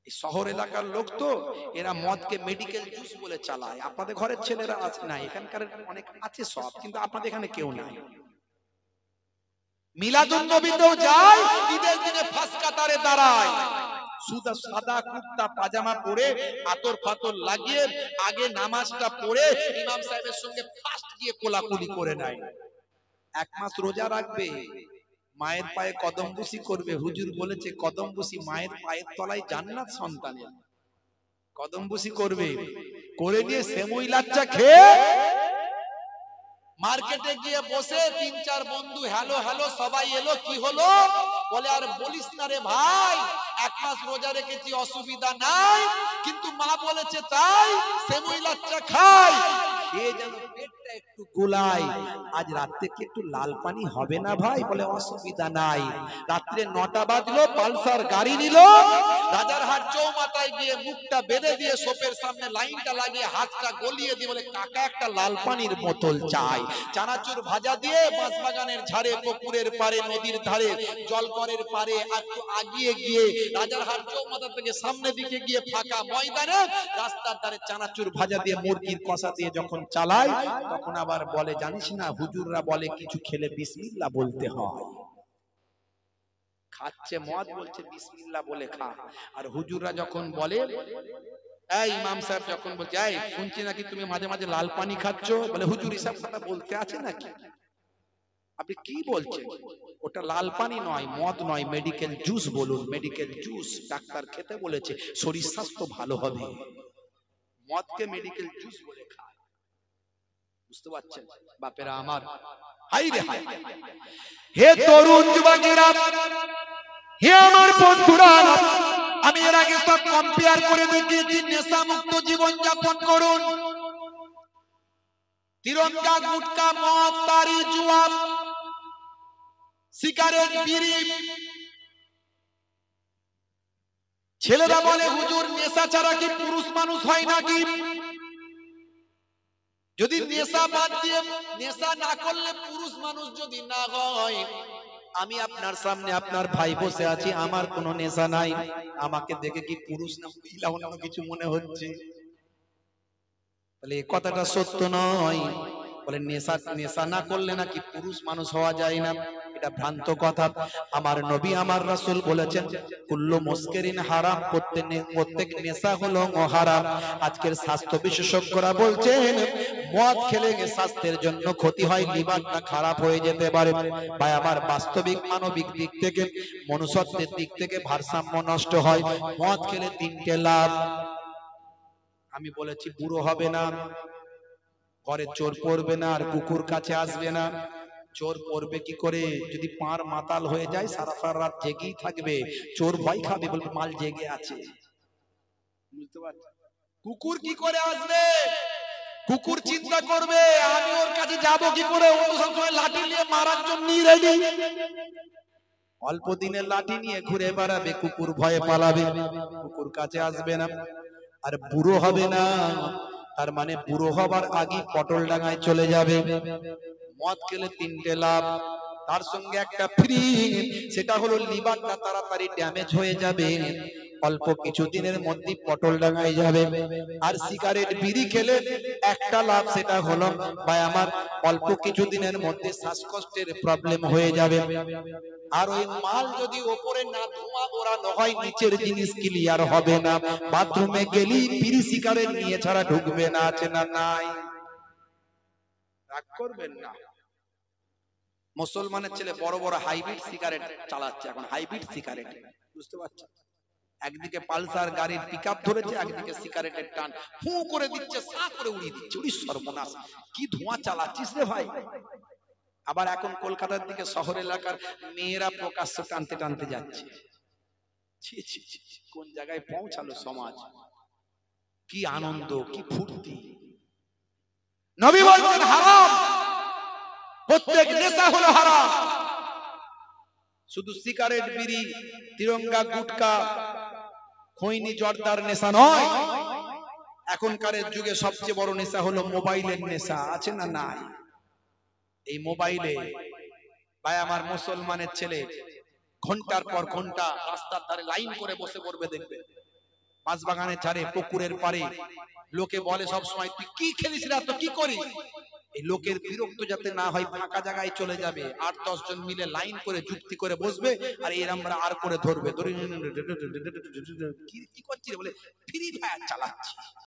এই শহর এলাকার লোক তো, এরা মদকে মেডিকেল জুস বলে চালায়। আপনাদের ঘরের ছেলেরা আছে না, এখানকার অনেক আছে সব, কিন্তু আপনাদের এখানে কেউ নাই। মিলাদুন নবীতেও যায়, ঈদের দিনে ফাঁস কাতারে দাঁড়ায়, সুদা সাদা কুর্তা পাজামা পরে আতর ফাতর লাগিয়ে আগে নামাজটা পড়ে ইমাম সাহেবের সঙ্গে ফার্স্ট গিয়ে কোলাকুলি করে নেয়। 1 মাস রোজা রাখবে, মায়ের পায়ে কদম বুসি করবে। হুজুর বলেছে কদম বুসি মায়ের পায়ের তলায় জান্নাত সন্তানের। কদম বুসি করবে, করে নিয়ে সেমুই লাচ্চা খেয়ে মার্কেটে গিয়ে বসে 3-4 বন্ধু হ্যালো হ্যালো সবাই এলো, কি হলো বলে, আর বলিস না রে ভাই, 1 মাস রোজা রেখেছি, অসুবিধা নাই, কিন্তু মা বলেছে তাই সেমুই লাচ্চা খাই, খেয়ে যেন পেটটা একটু গোলায়, আজ রাতে কি একটু লাল পানি হবে না ভাই? বলে অসুবিধা নাই। রাত্রে 9টা বাজলো, পালসার গাড়ি নিল, রাজারহাট চৌমাথায় গিয়ে মুখটা বেঁধে দিয়ে সোপের সামনে লাইনটা লাগিয়ে হাতটা গলিয়ে দিয়ে বলে, কাকা একটা লাল পানির বোতল চাই। চানাচুর ভাজা দিয়ে বাঁশবাগানের ঝাড়ে, পুকুরের পারে, নদীর ধারে, জলকরের পারে একটু আগিয়ে গিয়ে রাজারহাট চৌমাথা থেকে সামনে দিকে গিয়ে ফাঁকা ময়দানে রাস্তার ধারে চানাচুর ভাজা দিয়ে মুরগির কষা দিয়ে যখন চালায়, তখন আবার বলে, জানিস না হুজুররা বলে কিছু খেলে বিসমিল্লাহ বলতে হয়। খাচ্ছে মদ, বলছে বিসমিল্লাহ বলে খা। আর হুজুররা যখন বলে, এই ইমাম সাহেব যখন বলছে, এই শুনছি নাকি তুমি মাঝে মাঝে লাল পানি খাচ্ছ, বলে হুজুর এসব কথা বলতে আছে নাকি, আপনি কি বলছেন? ওটা লাল পানি নয়, মদ নয়, মেডিকেল জুস বলুন, মেডিকেল জুস। ডাক্তার খেতে বলেছে, শরীর স্বাস্থ্য ভালো হবে। মদকে মেডিকেল জুস বলে খায়, বুঝতে পারছেন বাপেরা আমার? হাই রে হাই, হে তরুণ যুবকেরা, হে আমার বন্ধুরা, আমি এর আগে সব কম্পেয়ার করে দেখিয়েছি। নেশা মুক্ত জীবন যাপন করুন। তিরঙ্গা, গুটকা, মদ, তারি, জুয়া, সিগারেট, বিড়ি। ছেলেরা বলে হুজুর নেশা ছাড়া কি পুরুষ মানুষ হয় নাকি? যদি নেশা বাদ দিয়ে, নেশা না করলে পুরুষ মানুষ যদি না হয়, আমি আপনার সামনে আপনার ভাই বসে আছি, আমার কোনো নেশা নাই, আমাকে দেখে কি পুরুষ না মহিলা অন্য কিছু মনে হচ্ছে? তাহলে এই কথাটা সত্য নয়। বলে নেশা না করলে নাকি পুরুষ মানুষ হওয়া যায় না, এটা ভ্রান্ত কথা। আমার নবী আমার রাসূল বলেছেন, কুল্লু মুসকিরিন হারাম, প্রত্যেক নেশা হলো হারাম। আজকের স্বাস্থ্য বিশেষজ্ঞরা বলছেন মদ খেলে স্বাস্থ্যের জন্য ক্ষতি হয়, লিভারটা খারাপ হয়ে যেতে পারে। ভাই আমার, বাস্তবিক মানবিক দিক থেকে, মনুষ্যত্বের দিক থেকে ভারসাম্য নষ্ট হয়। মদ খেলে 3টে লাভ। আমি বলেছি বুড়ো হবে না, ঘরে চোর পড়বে না, আর কুকুর কাছে আসবে না। চোর পড়বে কি করে? যদি পাঁর মাতাল হয়ে যায়, সারা রাত জেগেই থাকবে, চোর ভয় খাবে, বলবে মাল জেগে আছে। বুঝতে পারছেন? কুকুর কি করে আসবে? কুকুর চিন্তা করবে আমি ওর কাছে যাব কি করে, ও তো সবসময় লাঠি নিয়ে মারার জন্য রেডি। অল্প দিনের লাঠি নিয়ে ঘুরে বেড়াবে, কুকুর ভয়ে পালাবে, কুকুর কাছে আসবে না। আর বুড়ো হবে না, তার মানে বুড়ো হবার আগে পটল ডাঙায় চলে যাবে। মদ খেলে 3টে লাভ, তার সঙ্গে একটা ফ্রি, সেটা হলো লিভারটা তাড়াতাড়ি ড্যামেজ হয়ে যাবে, অল্প কিছুদিনের মধ্যে পটল ডাঙায় যাবে। আর সিগারেট, বিড়ি খেলে একটা লাভ, সেটা হলো ভাই আমার অল্প কিছুদিনের মধ্যে শ্বাসকষ্টের প্রবলেম হয়ে যাবে। আর ওই মাল যদি উপরে না ধোঁয়া ওড়ানো হয়, নিচের জিনিস ক্লিয়ার হবে না। বাথরুমে গেলি বিড়ি সিগারেট নিয়ে ছাড়া ঢুকবে না, আছে না নাই? রাগ করবেন না। মুসলমানের ছেলে বড় বড় হাইব্রিড সিগারেট চালাচ্ছে এখন, হাইব্রিড সিগারেট, বুঝতে পারছেন? একদিকে পালসার গাড়ির পিকআপ ধরেছে, একদিকে সিগারেটের টান ফু করে দিচ্ছে, সা করে উড়িয়ে দিচ্ছে। উড়ি সর্বনাশ, কি ধোঁয়া চালাচ্ছিস রে ভাই। আবার এখন কলকাতার দিকে শহর এলাকার মেয়েরা প্রকাশ্য টানতে টানতে যাচ্ছে। ছি ছি ছি, কোন জায়গায় পৌঁছালো সমাজ। কি আনন্দ, কি ফুর্তি। নবী বলছেন হারাম, প্রত্যেক নেশা হলো হারাম। শুধু সিগারেট, বিড়ি, তিরঙ্গা, গুটকা, খৈনি, জর্দার নেশা নয়। এখনকার যুগে সবচেয়ে বড় নেশা হলো মোবাইলের নেশা। আছে না নাই? এই মোবাইলে ভাই আমার মুসলমানের ছেলে ঘন্টার পর ঘন্টা রাস্তার ধারে লাইন করে বসে পড়বে, দেখবে বাঁশবাগানের ধারে, পুকুরের পাড়ে। লোকে বলে সব সময়, তুই কি খেলিস না, তো কি করিস? এই লোকের বিরক্ত যাতে না হয় ফাঁকা জায়গায় চলে যাবে, 8-10 জন মিলে লাইন করে যুক্তি করে বসবে, আর এর আমরা আর করে ধরবে, ধরে কি করছিস বলে ফ্রি ফায়ার চালাচ্ছি।